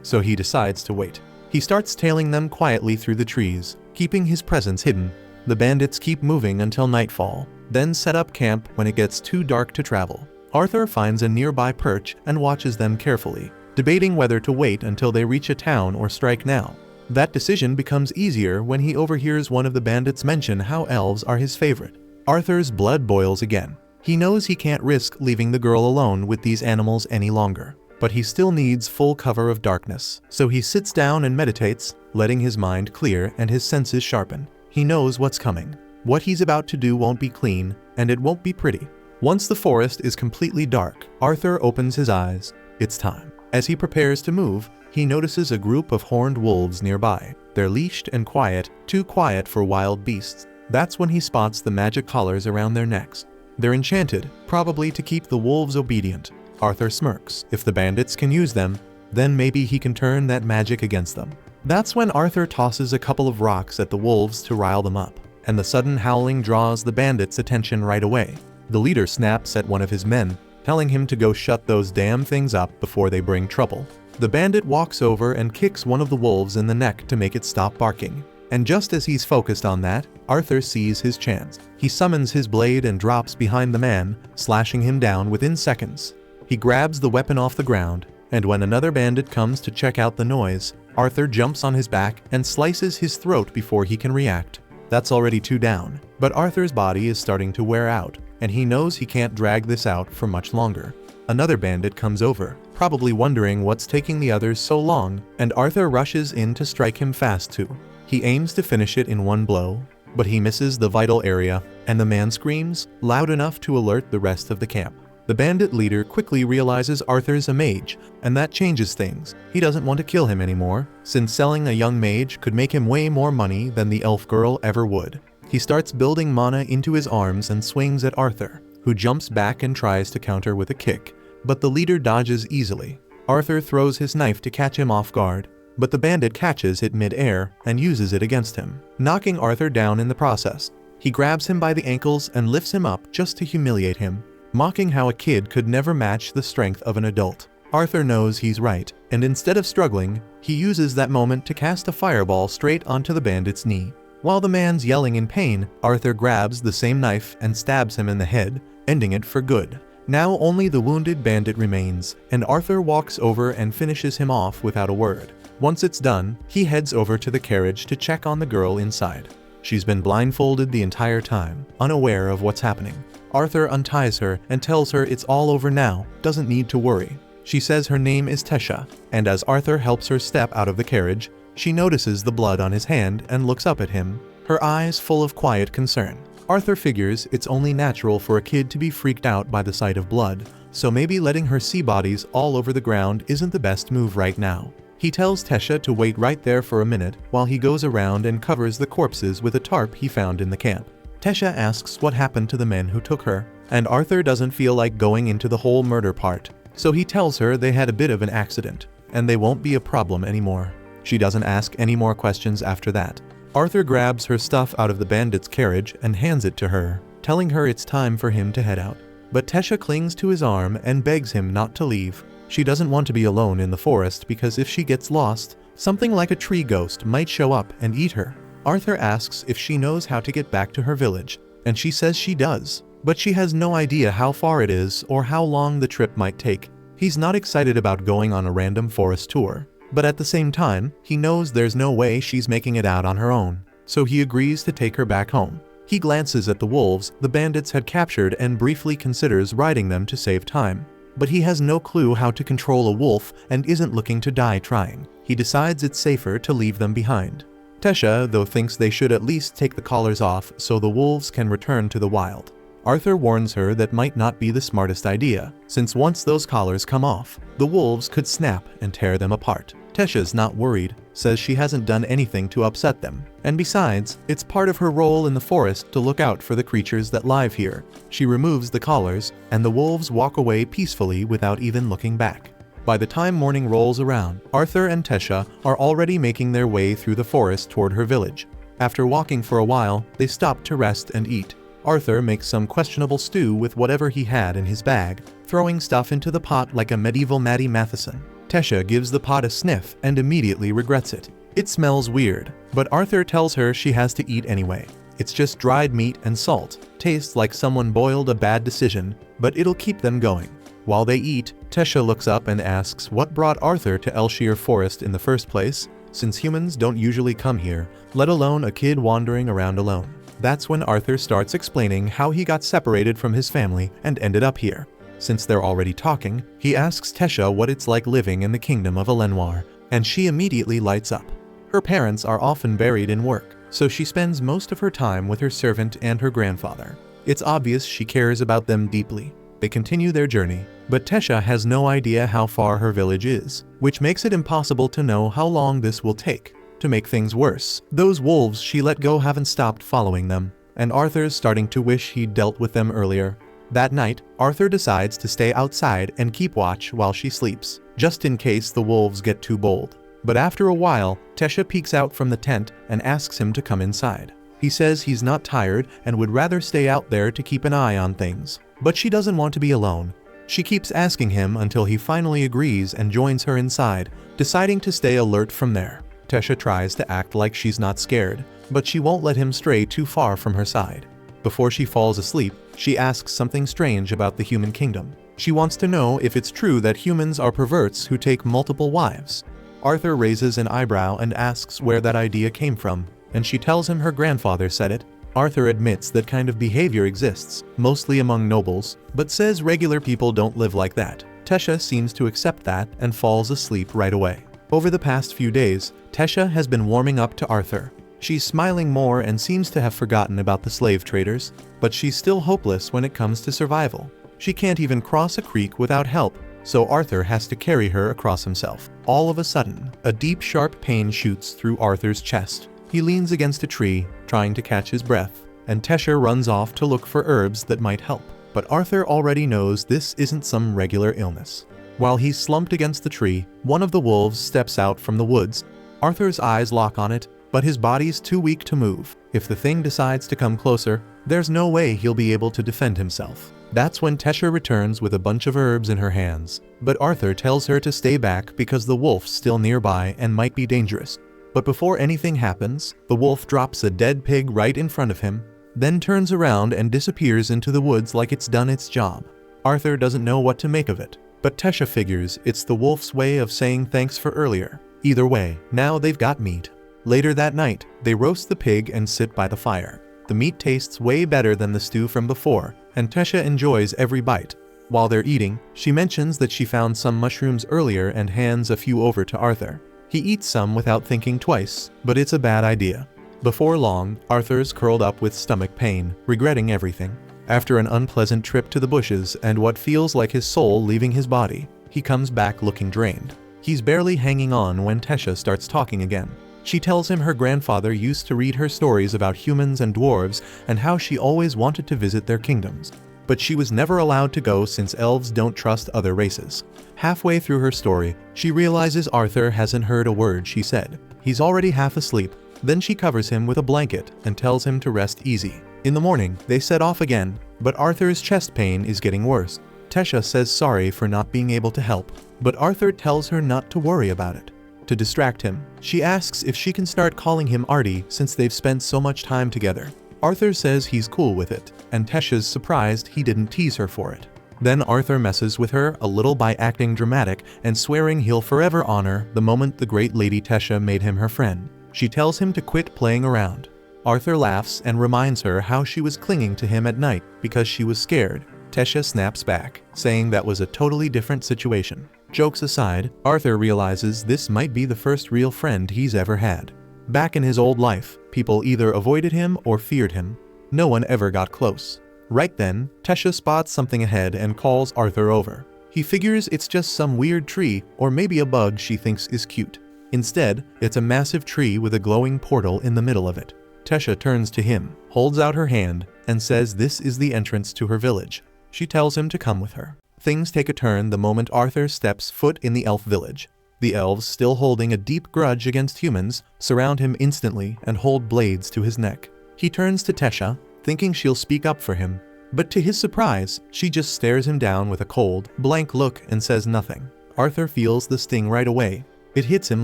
S1: so he decides to wait. He starts tailing them quietly through the trees, keeping his presence hidden. The bandits keep moving until nightfall, then set up camp when it gets too dark to travel. Arthur finds a nearby perch and watches them carefully, debating whether to wait until they reach a town or strike now. That decision becomes easier when he overhears one of the bandits mention how elves are his favorite. Arthur's blood boils again. He knows he can't risk leaving the girl alone with these animals any longer, but he still needs full cover of darkness. So he sits down and meditates, letting his mind clear and his senses sharpen. He knows what's coming. What he's about to do won't be clean, and it won't be pretty. Once the forest is completely dark, Arthur opens his eyes. It's time. As he prepares to move, he notices a group of horned wolves nearby. They're leashed and quiet, too quiet for wild beasts. That's when he spots the magic collars around their necks. They're enchanted, probably to keep the wolves obedient. Arthur smirks. If the bandits can use them, then maybe he can turn that magic against them. That's when Arthur tosses a couple of rocks at the wolves to rile them up, and the sudden howling draws the bandits' attention right away. The leader snaps at one of his men, telling him to go shut those damn things up before they bring trouble. The bandit walks over and kicks one of the wolves in the neck to make it stop barking. And just as he's focused on that, Arthur sees his chance. He summons his blade and drops behind the man, slashing him down within seconds. He grabs the weapon off the ground, and when another bandit comes to check out the noise, Arthur jumps on his back and slices his throat before he can react. That's already 2 down, but Arthur's body is starting to wear out, and he knows he can't drag this out for much longer. Another bandit comes over, probably wondering what's taking the others so long, and Arthur rushes in to strike him fast too. He aims to finish it in one blow, but he misses the vital area, and the man screams, loud enough to alert the rest of the camp. The bandit leader quickly realizes Arthur's a mage, and that changes things. He doesn't want to kill him anymore, since selling a young mage could make him way more money than the elf girl ever would. He starts building mana into his arms and swings at Arthur, who jumps back and tries to counter with a kick, but the leader dodges easily. Arthur throws his knife to catch him off guard, but the bandit catches it mid-air and uses it against him, knocking Arthur down in the process. He grabs him by the ankles and lifts him up just to humiliate him, mocking how a kid could never match the strength of an adult. Arthur knows he's right, and instead of struggling, he uses that moment to cast a fireball straight onto the bandit's knee. While the man's yelling in pain, Arthur grabs the same knife and stabs him in the head, ending it for good. Now only the wounded bandit remains, and Arthur walks over and finishes him off without a word. Once it's done, he heads over to the carriage to check on the girl inside. She's been blindfolded the entire time, unaware of what's happening. Arthur unties her and tells her it's all over now, doesn't need to worry. She says her name is Tesha, and as Arthur helps her step out of the carriage, she notices the blood on his hand and looks up at him, her eyes full of quiet concern. Arthur figures it's only natural for a kid to be freaked out by the sight of blood, so maybe letting her see bodies all over the ground isn't the best move right now. He tells Tesha to wait right there for a minute while he goes around and covers the corpses with a tarp he found in the camp. Tesha asks what happened to the men who took her, and Arthur doesn't feel like going into the whole murder part, so he tells her they had a bit of an accident, and they won't be a problem anymore. She doesn't ask any more questions after that. Arthur grabs her stuff out of the bandit's carriage and hands it to her, telling her it's time for him to head out. But Tesha clings to his arm and begs him not to leave. She doesn't want to be alone in the forest because if she gets lost, something like a tree ghost might show up and eat her. Arthur asks if she knows how to get back to her village, and she says she does, but she has no idea how far it is or how long the trip might take. He's not excited about going on a random forest tour, but at the same time, he knows there's no way she's making it out on her own, so he agrees to take her back home. He glances at the wolves the bandits had captured and briefly considers riding them to save time. But he has no clue how to control a wolf and isn't looking to die trying. He decides it's safer to leave them behind. Tesha, though, thinks they should at least take the collars off so the wolves can return to the wild. Arthur warns her that might not be the smartest idea, since once those collars come off, the wolves could snap and tear them apart. Tesha's not worried. says she hasn't done anything to upset them. And besides, it's part of her role in the forest to look out for the creatures that live here. She removes the collars, and the wolves walk away peacefully without even looking back. By the time morning rolls around, Arthur and Tesha are already making their way through the forest toward her village. After walking for a while, they stop to rest and eat. Arthur makes some questionable stew with whatever he had in his bag, throwing stuff into the pot like a medieval Maddie Matheson. Tesha gives the pot a sniff and immediately regrets it. It smells weird, but Arthur tells her she has to eat anyway. It's just dried meat and salt, tastes like someone boiled a bad decision, but it'll keep them going. While they eat, Tesha looks up and asks what brought Arthur to Elshire Forest in the first place, since humans don't usually come here, let alone a kid wandering around alone. That's when Arthur starts explaining how he got separated from his family and ended up here. Since they're already talking, he asks Tesha what it's like living in the kingdom of Elenoir, and she immediately lights up. Her parents are often buried in work, so she spends most of her time with her servant and her grandfather. It's obvious she cares about them deeply. They continue their journey, but Tesha has no idea how far her village is, which makes it impossible to know how long this will take. To make things worse, those wolves she let go haven't stopped following them, and Arthur's starting to wish he'd dealt with them earlier. That night, Arthur decides to stay outside and keep watch while she sleeps, just in case the wolves get too bold. But after a while, Tesha peeks out from the tent and asks him to come inside. He says he's not tired and would rather stay out there to keep an eye on things. But she doesn't want to be alone. She keeps asking him until he finally agrees and joins her inside, deciding to stay alert from there. Tesha tries to act like she's not scared, but she won't let him stray too far from her side. Before she falls asleep, she asks something strange about the human kingdom. She wants to know if it's true that humans are perverts who take multiple wives. Arthur raises an eyebrow and asks where that idea came from, and she tells him her grandfather said it. Arthur admits that kind of behavior exists, mostly among nobles, but says regular people don't live like that. Tesha seems to accept that and falls asleep right away. Over the past few days, Tesha has been warming up to Arthur. She's smiling more and seems to have forgotten about the slave traders, but she's still hopeless when it comes to survival. She can't even cross a creek without help, so Arthur has to carry her across himself. All of a sudden, a deep sharp pain shoots through Arthur's chest. He leans against a tree, trying to catch his breath, and Tesha runs off to look for herbs that might help. But Arthur already knows this isn't some regular illness. While he's slumped against the tree, one of the wolves steps out from the woods. Arthur's eyes lock on it, but his body's too weak to move. If the thing decides to come closer, there's no way he'll be able to defend himself. That's when Tesha returns with a bunch of herbs in her hands, but Arthur tells her to stay back because the wolf's still nearby and might be dangerous. But before anything happens, the wolf drops a dead pig right in front of him, then turns around and disappears into the woods like it's done its job. Arthur doesn't know what to make of it, but Tesha figures it's the wolf's way of saying thanks for earlier. Either way, now they've got meat. Later that night, they roast the pig and sit by the fire. The meat tastes way better than the stew from before, and Tesha enjoys every bite. While they're eating, she mentions that she found some mushrooms earlier and hands a few over to Arthur. He eats some without thinking twice, but it's a bad idea. Before long, Arthur's curled up with stomach pain, regretting everything. After an unpleasant trip to the bushes and what feels like his soul leaving his body, he comes back looking drained. He's barely hanging on when Tesha starts talking again. She tells him her grandfather used to read her stories about humans and dwarves and how she always wanted to visit their kingdoms. But she was never allowed to go since elves don't trust other races. Halfway through her story, she realizes Arthur hasn't heard a word she said. He's already half asleep. Then she covers him with a blanket and tells him to rest easy. In the morning, they set off again, but Arthur's chest pain is getting worse. Tesha says sorry for not being able to help, but Arthur tells her not to worry about it. To distract him, she asks if she can start calling him Artie since they've spent so much time together. Arthur says he's cool with it, and Tesha's surprised he didn't tease her for it. Then Arthur messes with her a little by acting dramatic and swearing he'll forever honor the moment the great Lady Tesha made him her friend. She tells him to quit playing around. Arthur laughs and reminds her how she was clinging to him at night because she was scared. Tesha snaps back, saying that was a totally different situation. Jokes aside, Arthur realizes this might be the first real friend he's ever had. Back in his old life, people either avoided him or feared him. No one ever got close. Right then, Tesha spots something ahead and calls Arthur over. He figures it's just some weird tree or maybe a bug she thinks is cute. Instead, it's a massive tree with a glowing portal in the middle of it. Tesha turns to him, holds out her hand, and says this is the entrance to her village. She tells him to come with her. Things take a turn the moment Arthur steps foot in the elf village. The elves, still holding a deep grudge against humans, surround him instantly and hold blades to his neck. He turns to Tesha, thinking she'll speak up for him. But to his surprise, she just stares him down with a cold, blank look and says nothing. Arthur feels the sting right away. It hits him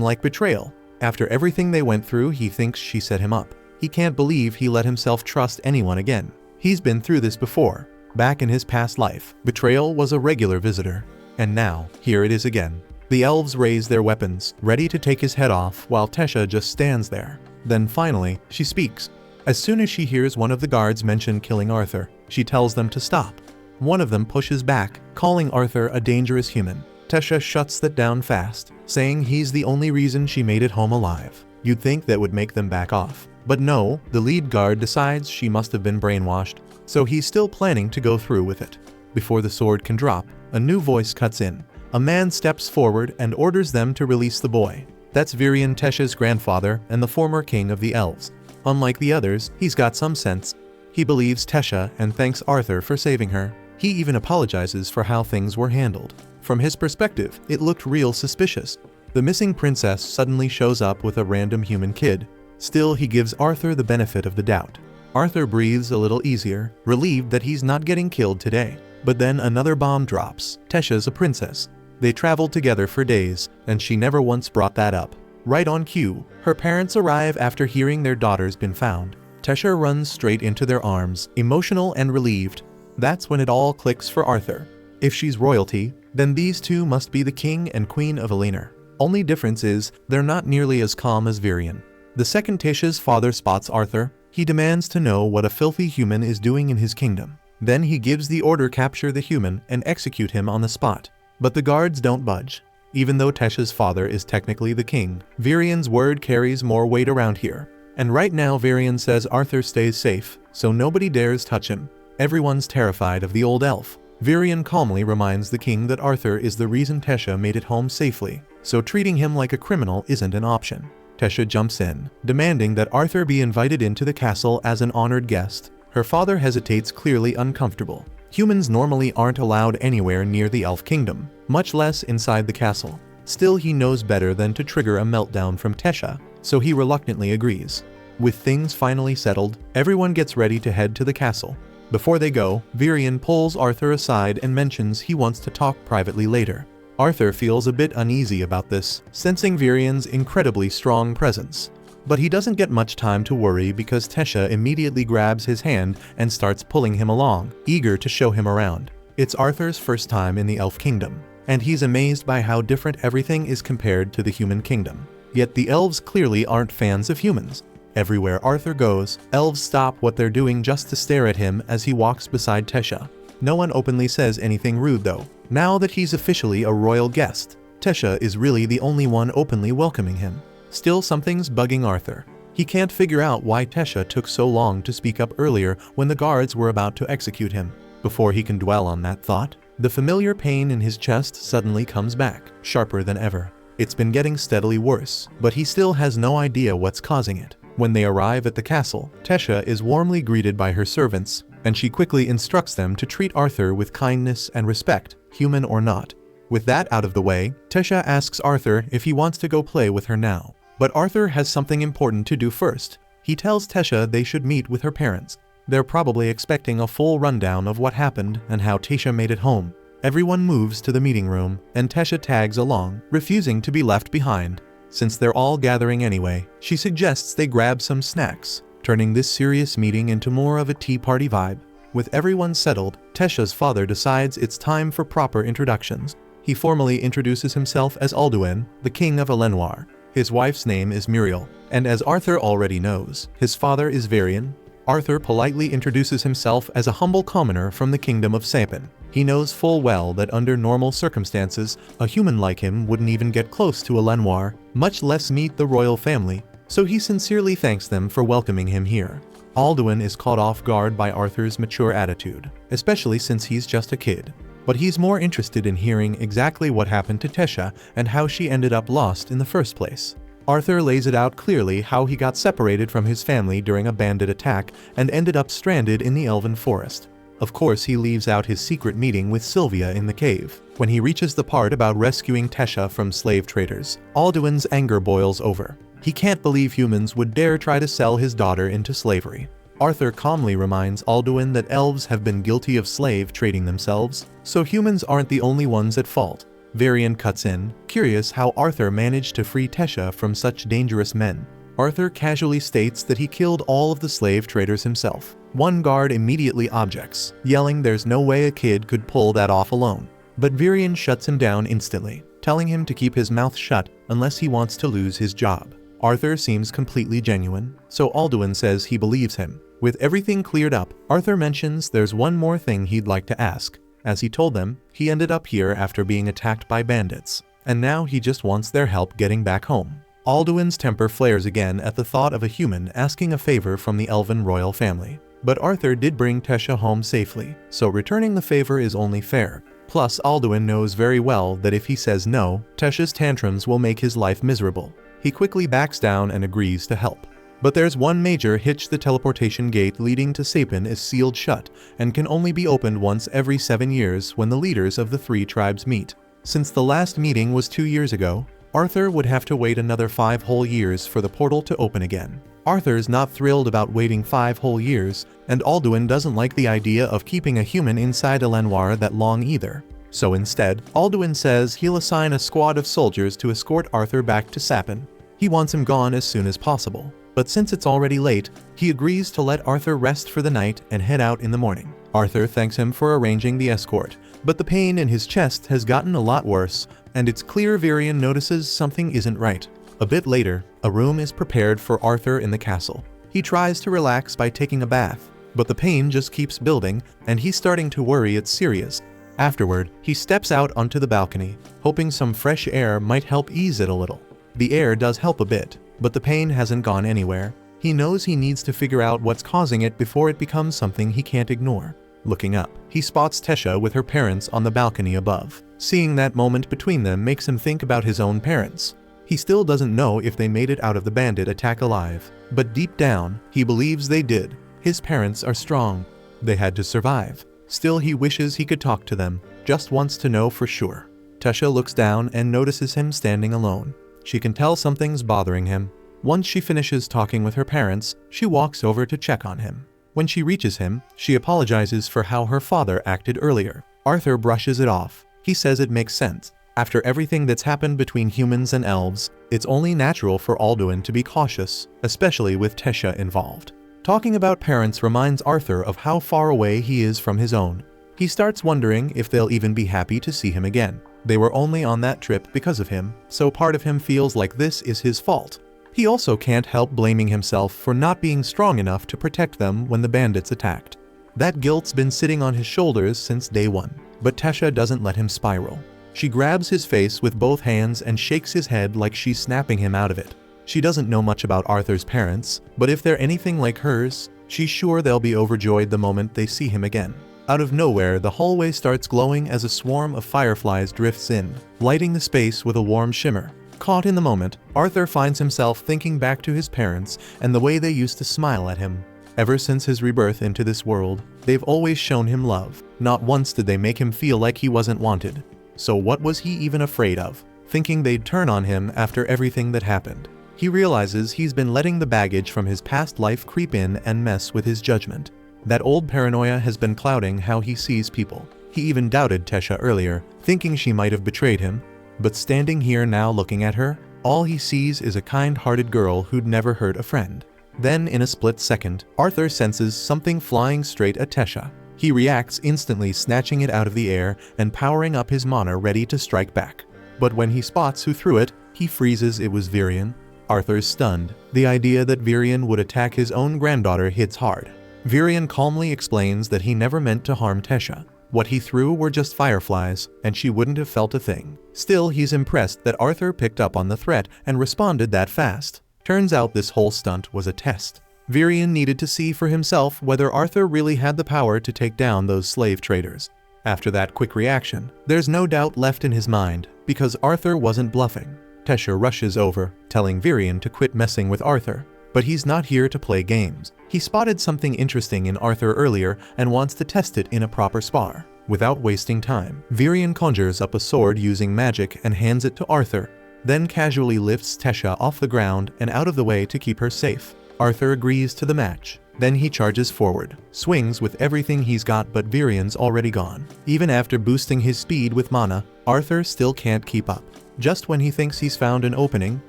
S1: like betrayal. After everything they went through, he thinks she set him up. He can't believe he let himself trust anyone again. He's been through this before. Back in his past life, betrayal was a regular visitor. And now, here it is again. The elves raise their weapons, ready to take his head off, while Tesha just stands there. Then finally, she speaks. As soon as she hears one of the guards mention killing Arthur, she tells them to stop. One of them pushes back, calling Arthur a dangerous human. Tesha shuts that down fast, saying he's the only reason she made it home alive. You'd think that would make them back off. But no, the lead guard decides she must have been brainwashed, so he's still planning to go through with it. Before the sword can drop, a new voice cuts in. A man steps forward and orders them to release the boy. That's Virion, Tesha's grandfather and the former king of the elves. Unlike the others, he's got some sense. He believes Tesha and thanks Arthur for saving her. He even apologizes for how things were handled. From his perspective, it looked real suspicious. The missing princess suddenly shows up with a random human kid. Still, he gives Arthur the benefit of the doubt. Arthur breathes a little easier, relieved that he's not getting killed today. But then another bomb drops. Tesha's a princess. They traveled together for days, and she never once brought that up. Right on cue, her parents arrive after hearing their daughter's been found. Tesha runs straight into their arms, emotional and relieved. That's when it all clicks for Arthur. If she's royalty, then these two must be the king and queen of Eleanor. Only difference is, they're not nearly as calm as Virion. The second Tesha's father spots Arthur, he demands to know what a filthy human is doing in his kingdom. Then he gives the order capture the human and execute him on the spot. But the guards don't budge. Even though Tesha's father is technically the king, Virion's word carries more weight around here. And right now Virion says Arthur stays safe, so nobody dares touch him. Everyone's terrified of the old elf. Virion calmly reminds the king that Arthur is the reason Tesha made it home safely, so treating him like a criminal isn't an option. Tesha jumps in, demanding that Arthur be invited into the castle as an honored guest. Her father hesitates, clearly uncomfortable. Humans normally aren't allowed anywhere near the elf kingdom, much less inside the castle. Still, he knows better than to trigger a meltdown from Tesha, so he reluctantly agrees. With things finally settled, everyone gets ready to head to the castle. Before they go, Virion pulls Arthur aside and mentions he wants to talk privately later. Arthur feels a bit uneasy about this, sensing Virion's incredibly strong presence. But he doesn't get much time to worry because Tesha immediately grabs his hand and starts pulling him along, eager to show him around. It's Arthur's first time in the elf kingdom, and he's amazed by how different everything is compared to the human kingdom. Yet the elves clearly aren't fans of humans. Everywhere Arthur goes, elves stop what they're doing just to stare at him as he walks beside Tesha. No one openly says anything rude though. Now that he's officially a royal guest, Tesha is really the only one openly welcoming him. Still, something's bugging Arthur. He can't figure out why Tesha took so long to speak up earlier when the guards were about to execute him. Before he can dwell on that thought, the familiar pain in his chest suddenly comes back, sharper than ever. It's been getting steadily worse, but he still has no idea what's causing it. When they arrive at the castle, Tesha is warmly greeted by her servants, and she quickly instructs them to treat Arthur with kindness and respect, human or not. With that out of the way, Tesha asks Arthur if he wants to go play with her now. But Arthur has something important to do first. He tells Tesha they should meet with her parents. They're probably expecting a full rundown of what happened and how Tesha made it home. Everyone moves to the meeting room, and Tesha tags along, refusing to be left behind. Since they're all gathering anyway, she suggests they grab some snacks, turning this serious meeting into more of a tea party vibe. With everyone settled, Tesha's father decides it's time for proper introductions. He formally introduces himself as Alduin, the king of Eleanor. His wife's name is Muriel, and as Arthur already knows, his father is Virion. Arthur politely introduces himself as a humble commoner from the kingdom of Sapin. He knows full well that under normal circumstances, a human like him wouldn't even get close to Eleanor, much less meet the royal family, so he sincerely thanks them for welcoming him here. Alduin is caught off guard by Arthur's mature attitude, especially since he's just a kid. but he's more interested in hearing exactly what happened to Tesha and how she ended up lost in the first place. Arthur lays it out clearly how he got separated from his family during a bandit attack and ended up stranded in the elven forest. Of course, he leaves out his secret meeting with Sylvia in the cave. When he reaches the part about rescuing Tesha from slave traders, Alduin's anger boils over. He can't believe humans would dare try to sell his daughter into slavery. Arthur calmly reminds Alduin that elves have been guilty of slave trading themselves, so humans aren't the only ones at fault. Varian cuts in, curious how Arthur managed to free Tesha from such dangerous men. Arthur casually states that he killed all of the slave traders himself. One guard immediately objects, yelling there's no way a kid could pull that off alone. But Varian shuts him down instantly, telling him to keep his mouth shut unless he wants to lose his job. Arthur seems completely genuine, so Alduin says he believes him. With everything cleared up, Arthur mentions there's one more thing he'd like to ask. As he told them, he ended up here after being attacked by bandits, and now he just wants their help getting back home. Alduin's temper flares again at the thought of a human asking a favor from the elven royal family. But Arthur did bring Tesha home safely, so returning the favor is only fair. Plus, Alduin knows very well that if he says no, Tesha's tantrums will make his life miserable. He quickly backs down and agrees to help. But there's one major hitch: the teleportation gate leading to Sapin is sealed shut and can only be opened once every 7 years when the leaders of the 3 tribes meet. Since the last meeting was 2 years ago, Arthur would have to wait another 5 whole years for the portal to open again. Arthur's not thrilled about waiting 5 whole years, and Alduin doesn't like the idea of keeping a human inside a Lenoir that long either. So instead, Alduin says he'll assign a squad of soldiers to escort Arthur back to Sapin. He wants him gone as soon as possible. But since it's already late, he agrees to let Arthur rest for the night and head out in the morning. Arthur thanks him for arranging the escort, but the pain in his chest has gotten a lot worse, and it's clear Varian notices something isn't right. A bit later, a room is prepared for Arthur in the castle. He tries to relax by taking a bath, but the pain just keeps building, and he's starting to worry it's serious. Afterward, he steps out onto the balcony, hoping some fresh air might help ease it a little. The air does help a bit, but the pain hasn't gone anywhere. He knows he needs to figure out what's causing it before it becomes something he can't ignore. Looking up, he spots Tesha with her parents on the balcony above. Seeing that moment between them makes him think about his own parents. He still doesn't know if they made it out of the bandit attack alive, but deep down, he believes they did. His parents are strong. They had to survive. Still, he wishes he could talk to them, just wants to know for sure. Tesha looks down and notices him standing alone. She can tell something's bothering him. Once she finishes talking with her parents, she walks over to check on him. When she reaches him, she apologizes for how her father acted earlier. Arthur brushes it off. He says it makes sense. After everything that's happened between humans and elves, it's only natural for Alduin to be cautious, especially with Tesha involved. Talking about parents reminds Arthur of how far away he is from his own. He starts wondering if they'll even be happy to see him again. They were only on that trip because of him, so part of him feels like this is his fault. He also can't help blaming himself for not being strong enough to protect them when the bandits attacked. That guilt's been sitting on his shoulders since day one, but Tesha doesn't let him spiral. She grabs his face with both hands and shakes his head like she's snapping him out of it. She doesn't know much about Arthur's parents, but if they're anything like hers, she's sure they'll be overjoyed the moment they see him again. Out of nowhere, the hallway starts glowing as a swarm of fireflies drifts in, lighting the space with a warm shimmer. Caught in the moment, Arthur finds himself thinking back to his parents and the way they used to smile at him. Ever since his rebirth into this world, they've always shown him love. Not once did they make him feel like he wasn't wanted. So what was he even afraid of? Thinking they'd turn on him after everything that happened. He realizes he's been letting the baggage from his past life creep in and mess with his judgment. That old paranoia has been clouding how he sees people. He even doubted Tesha earlier, thinking she might have betrayed him. But standing here now looking at her, all he sees is a kind-hearted girl who'd never hurt a friend. Then, in a split second, Arthur senses something flying straight at Tesha. He reacts instantly, snatching it out of the air and powering up his mana ready to strike back. But when he spots who threw it, he freezes. It was Varian. Arthur's stunned. The idea that Varian would attack his own granddaughter hits hard. Varian calmly explains that he never meant to harm Tesha. What he threw were just fireflies, and she wouldn't have felt a thing. Still, he's impressed that Arthur picked up on the threat and responded that fast. Turns out this whole stunt was a test. Varian needed to see for himself whether Arthur really had the power to take down those slave traders. After that quick reaction, there's no doubt left in his mind, because Arthur wasn't bluffing. Tesha rushes over, telling Virion to quit messing with Arthur. But he's not here to play games. He spotted something interesting in Arthur earlier and wants to test it in a proper spar. Without wasting time, Virion conjures up a sword using magic and hands it to Arthur, then casually lifts Tesha off the ground and out of the way to keep her safe. Arthur agrees to the match. Then he charges forward, swings with everything he's got, but Virion's already gone. Even after boosting his speed with mana, Arthur still can't keep up. Just when he thinks he's found an opening,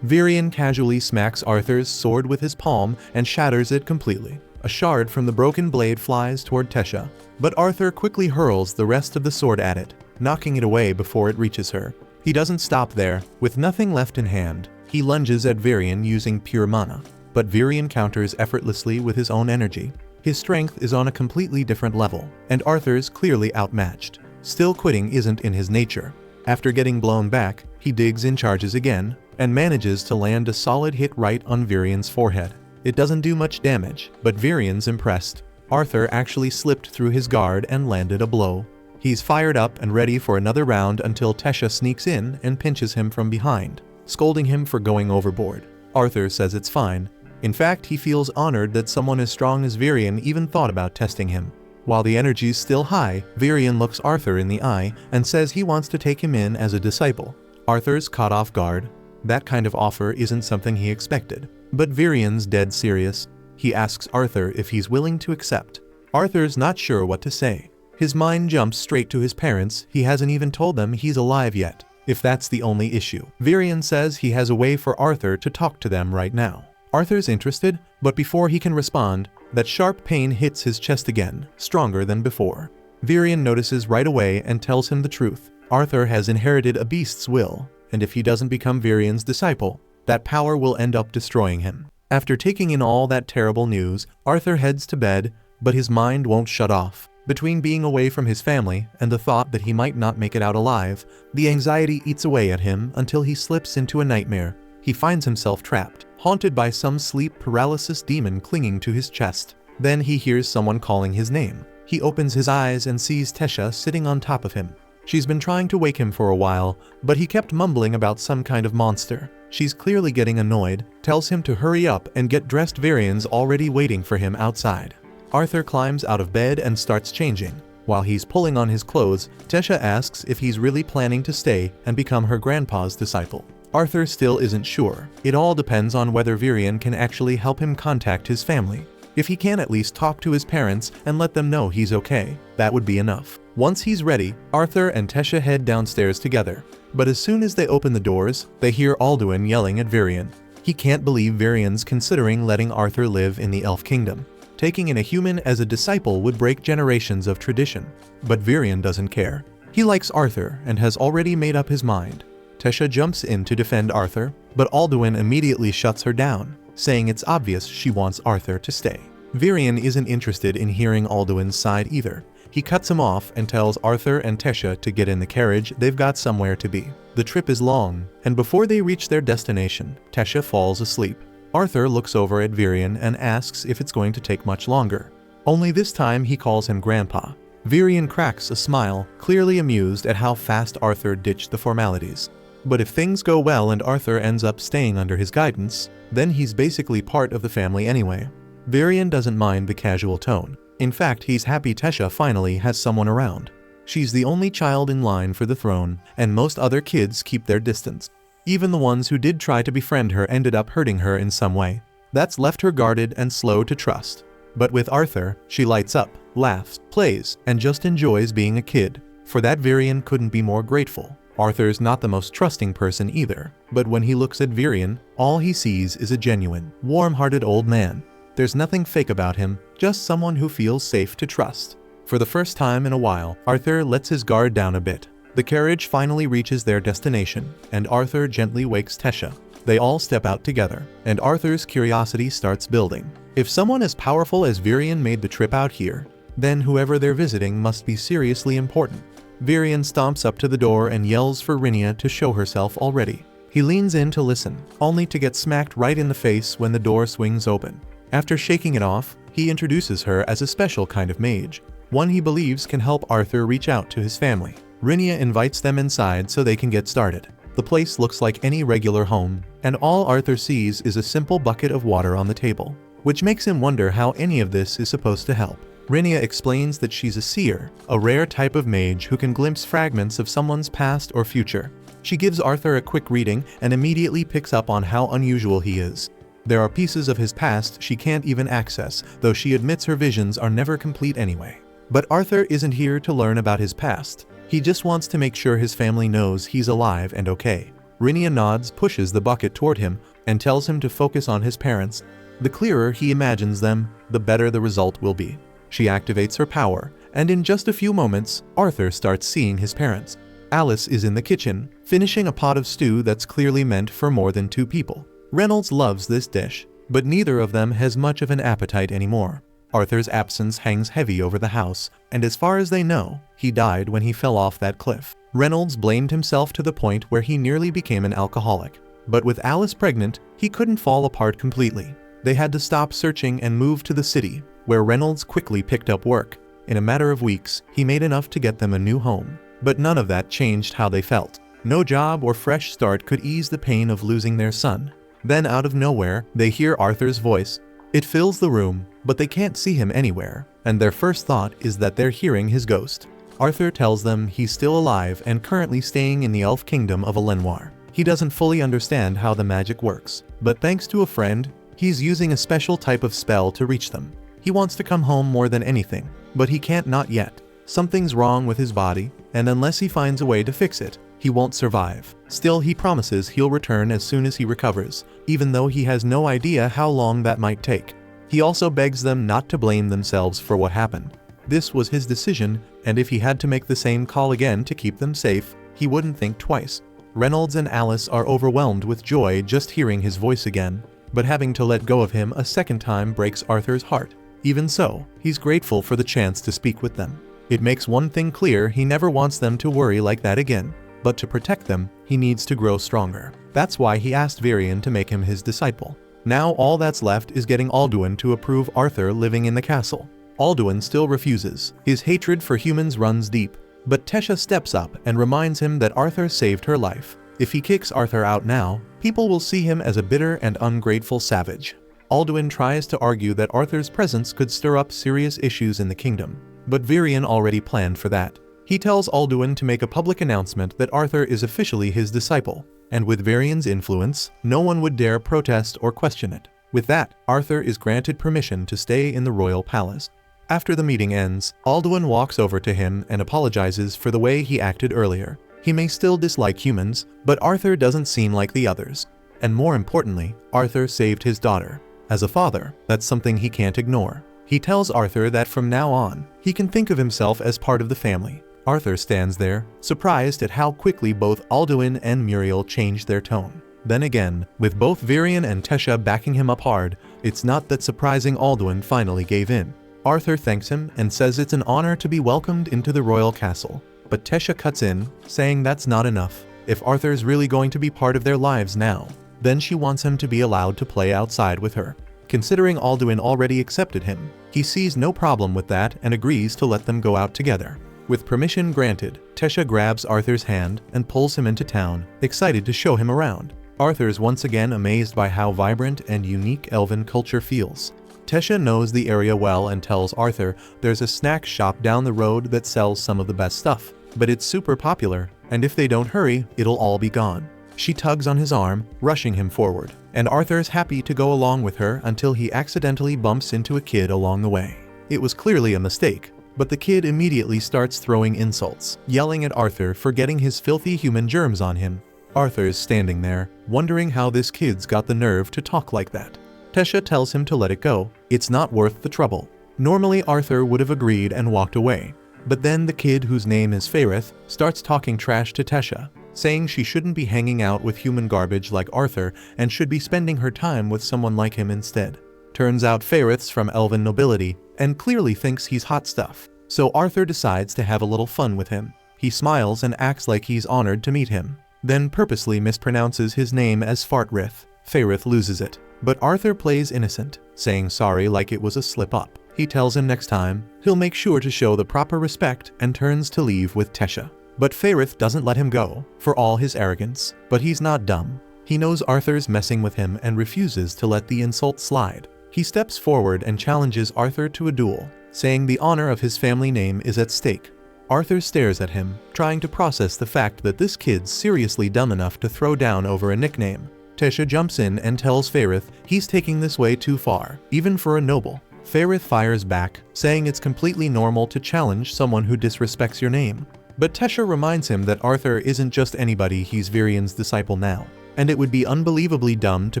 S1: Virion casually smacks Arthur's sword with his palm and shatters it completely. A shard from the broken blade flies toward Tesha, but Arthur quickly hurls the rest of the sword at it, knocking it away before it reaches her. He doesn't stop there. With nothing left in hand, he lunges at Virion using pure mana. But Virion counters effortlessly with his own energy. His strength is on a completely different level, and Arthur's clearly outmatched. Still, quitting isn't in his nature. After getting blown back, he digs in, charges again, and manages to land a solid hit right on Virion's forehead. It doesn't do much damage, but Virion's impressed. Arthur actually slipped through his guard and landed a blow. He's fired up and ready for another round until Tesha sneaks in and pinches him from behind, scolding him for going overboard. Arthur says it's fine. In fact, he feels honored that someone as strong as Virion even thought about testing him. While the energy's still high, Virion looks Arthur in the eye and says he wants to take him in as a disciple. Arthur's caught off guard. That kind of offer isn't something he expected. But Virion's dead serious. He asks Arthur if he's willing to accept. Arthur's not sure what to say. His mind jumps straight to his parents. He hasn't even told them he's alive yet, if that's the only issue. Virion says he has a way for Arthur to talk to them right now. Arthur's interested, but before he can respond, that sharp pain hits his chest again, stronger than before. Virion notices right away and tells him the truth. Arthur has inherited a beast's will, and if he doesn't become Virion's disciple, that power will end up destroying him. After taking in all that terrible news, Arthur heads to bed, but his mind won't shut off. Between being away from his family and the thought that he might not make it out alive, the anxiety eats away at him until he slips into a nightmare. He finds himself trapped, haunted by some sleep paralysis demon clinging to his chest. Then he hears someone calling his name. He opens his eyes and sees Tesha sitting on top of him. She's been trying to wake him for a while, but he kept mumbling about some kind of monster. She's clearly getting annoyed, tells him to hurry up and get dressed. Virion's already waiting for him outside. Arthur climbs out of bed and starts changing. While he's pulling on his clothes, Tesha asks if he's really planning to stay and become her grandpa's disciple. Arthur still isn't sure. It all depends on whether Virion can actually help him contact his family. If he can at least talk to his parents and let them know he's okay, that would be enough. Once he's ready, Arthur and Tesha head downstairs together. But as soon as they open the doors, they hear Alduin yelling at Virion. He can't believe Virion's considering letting Arthur live in the Elf Kingdom. Taking in a human as a disciple would break generations of tradition. But Virion doesn't care. He likes Arthur and has already made up his mind. Tesha jumps in to defend Arthur, but Alduin immediately shuts her down, saying it's obvious she wants Arthur to stay. Virion isn't interested in hearing Alduin's side either. He cuts him off and tells Arthur and Tesha to get in the carriage. They've got somewhere to be. The trip is long, and before they reach their destination, Tesha falls asleep. Arthur looks over at Virion and asks if it's going to take much longer. Only this time he calls him Grandpa. Virion cracks a smile, clearly amused at how fast Arthur ditched the formalities. But if things go well and Arthur ends up staying under his guidance, then he's basically part of the family anyway. Virion doesn't mind the casual tone. In fact, he's happy Tesha finally has someone around. She's the only child in line for the throne, and most other kids keep their distance. Even the ones who did try to befriend her ended up hurting her in some way. That's left her guarded and slow to trust. But with Arthur, she lights up, laughs, plays, and just enjoys being a kid. For that, Virion couldn't be more grateful. Arthur's not the most trusting person either, but when he looks at Virion, all he sees is a genuine, warm-hearted old man. There's nothing fake about him, just someone who feels safe to trust. For the first time in a while, Arthur lets his guard down a bit. The carriage finally reaches their destination, and Arthur gently wakes Tesha. They all step out together, and Arthur's curiosity starts building. If someone as powerful as Virion made the trip out here, then whoever they're visiting must be seriously important. Virion stomps up to the door and yells for Rinia to show herself already. He leans in to listen, only to get smacked right in the face when the door swings open. After shaking it off, he introduces her as a special kind of mage. one he believes can help Arthur reach out to his family. Rinia invites them inside so they can get started. The place looks like any regular home, and all Arthur sees is a simple bucket of water on the table, which makes him wonder how any of this is supposed to help. Rinia explains that she's a seer, a rare type of mage who can glimpse fragments of someone's past or future. She gives Arthur a quick reading and immediately picks up on how unusual he is. There are pieces of his past she can't even access, though she admits her visions are never complete anyway. But Arthur isn't here to learn about his past. He just wants to make sure his family knows he's alive and okay. Rinia nods, pushes the bucket toward him, and tells him to focus on his parents. The clearer he imagines them, the better the result will be. She activates her power, and in just a few moments, Arthur starts seeing his parents. Alice is in the kitchen, finishing a pot of stew that's clearly meant for more than 2 people. Reynolds loves this dish, but neither of them has much of an appetite anymore. Arthur's absence hangs heavy over the house, and as far as they know, he died when he fell off that cliff. Reynolds blamed himself to the point where he nearly became an alcoholic. But with Alice pregnant, he couldn't fall apart completely. They had to stop searching and move to the city, where Reynolds quickly picked up work. In a matter of weeks, he made enough to get them a new home. But none of that changed how they felt. No job or fresh start could ease the pain of losing their son. Then out of nowhere, they hear Arthur's voice. It fills the room, but they can't see him anywhere, and their first thought is that they're hearing his ghost. Arthur tells them he's still alive and currently staying in the elf kingdom of Elenoir. He doesn't fully understand how the magic works, but thanks to a friend, he's using a special type of spell to reach them. He wants to come home more than anything, but he can't not yet. Something's wrong with his body, and unless he finds a way to fix it, he won't survive. Still, he promises he'll return as soon as he recovers, even though he has no idea how long that might take. He also begs them not to blame themselves for what happened. This was his decision, and if he had to make the same call again to keep them safe, he wouldn't think twice. Reynolds and Alice are overwhelmed with joy just hearing his voice again, but having to let go of him a second time breaks Arthur's heart. Even so, he's grateful for the chance to speak with them. It makes one thing clear: he never wants them to worry like that again. But to protect them, he needs to grow stronger. That's why he asked Varian to make him his disciple. Now all that's left is getting Alduin to approve Arthur living in the castle. Alduin still refuses. His hatred for humans runs deep. But Tesha steps up and reminds him that Arthur saved her life. If he kicks Arthur out now, people will see him as a bitter and ungrateful savage. Alduin tries to argue that Arthur's presence could stir up serious issues in the kingdom, but Varian already planned for that. He tells Alduin to make a public announcement that Arthur is officially his disciple, and with Varian's influence, no one would dare protest or question it. With that, Arthur is granted permission to stay in the royal palace. After the meeting ends, Alduin walks over to him and apologizes for the way he acted earlier. He may still dislike humans, but Arthur doesn't seem like the others. And more importantly, Arthur saved his daughter. As a father, that's something he can't ignore. He tells Arthur that from now on, he can think of himself as part of the family. Arthur stands there, surprised at how quickly both Alduin and Muriel changed their tone. Then again, with both Varian and Tesha backing him up hard, it's not that surprising Alduin finally gave in. Arthur thanks him and says it's an honor to be welcomed into the royal castle. But Tesha cuts in, saying that's not enough. If Arthur's really going to be part of their lives now, then she wants him to be allowed to play outside with her. Considering Alduin already accepted him, he sees no problem with that and agrees to let them go out together. With permission granted, Tesha grabs Arthur's hand and pulls him into town, excited to show him around. Arthur's once again amazed by how vibrant and unique elven culture feels. Tesha knows the area well and tells Arthur there's a snack shop down the road that sells some of the best stuff, but it's super popular, and if they don't hurry, it'll all be gone. She tugs on his arm, rushing him forward, and Arthur's happy to go along with her until he accidentally bumps into a kid along the way. It was clearly a mistake, but the kid immediately starts throwing insults, yelling at Arthur for getting his filthy human germs on him. Arthur's standing there, wondering how this kid's got the nerve to talk like that. Tesha tells him to let it go. It's not worth the trouble. Normally Arthur would have agreed and walked away, but then the kid, whose name is Faerith, starts talking trash to Tesha, saying she shouldn't be hanging out with human garbage like Arthur and should be spending her time with someone like him instead. Turns out Faerith's from elven nobility and clearly thinks he's hot stuff, so Arthur decides to have a little fun with him. He smiles and acts like he's honored to meet him, then purposely mispronounces his name as Fartrith. Faerith loses it, but Arthur plays innocent, saying sorry like it was a slip-up. He tells him next time, he'll make sure to show the proper respect and turns to leave with Tesha. But Faerith doesn't let him go, for all his arrogance, but he's not dumb. He knows Arthur's messing with him and refuses to let the insult slide. He steps forward and challenges Arthur to a duel, saying the honor of his family name is at stake. Arthur stares at him, trying to process the fact that this kid's seriously dumb enough to throw down over a nickname. Tesha jumps in and tells Faerith he's taking this way too far, even for a noble. Faerith fires back, saying it's completely normal to challenge someone who disrespects your name. But Tesha reminds him that Arthur isn't just anybody, he's Varian's disciple now, and it would be unbelievably dumb to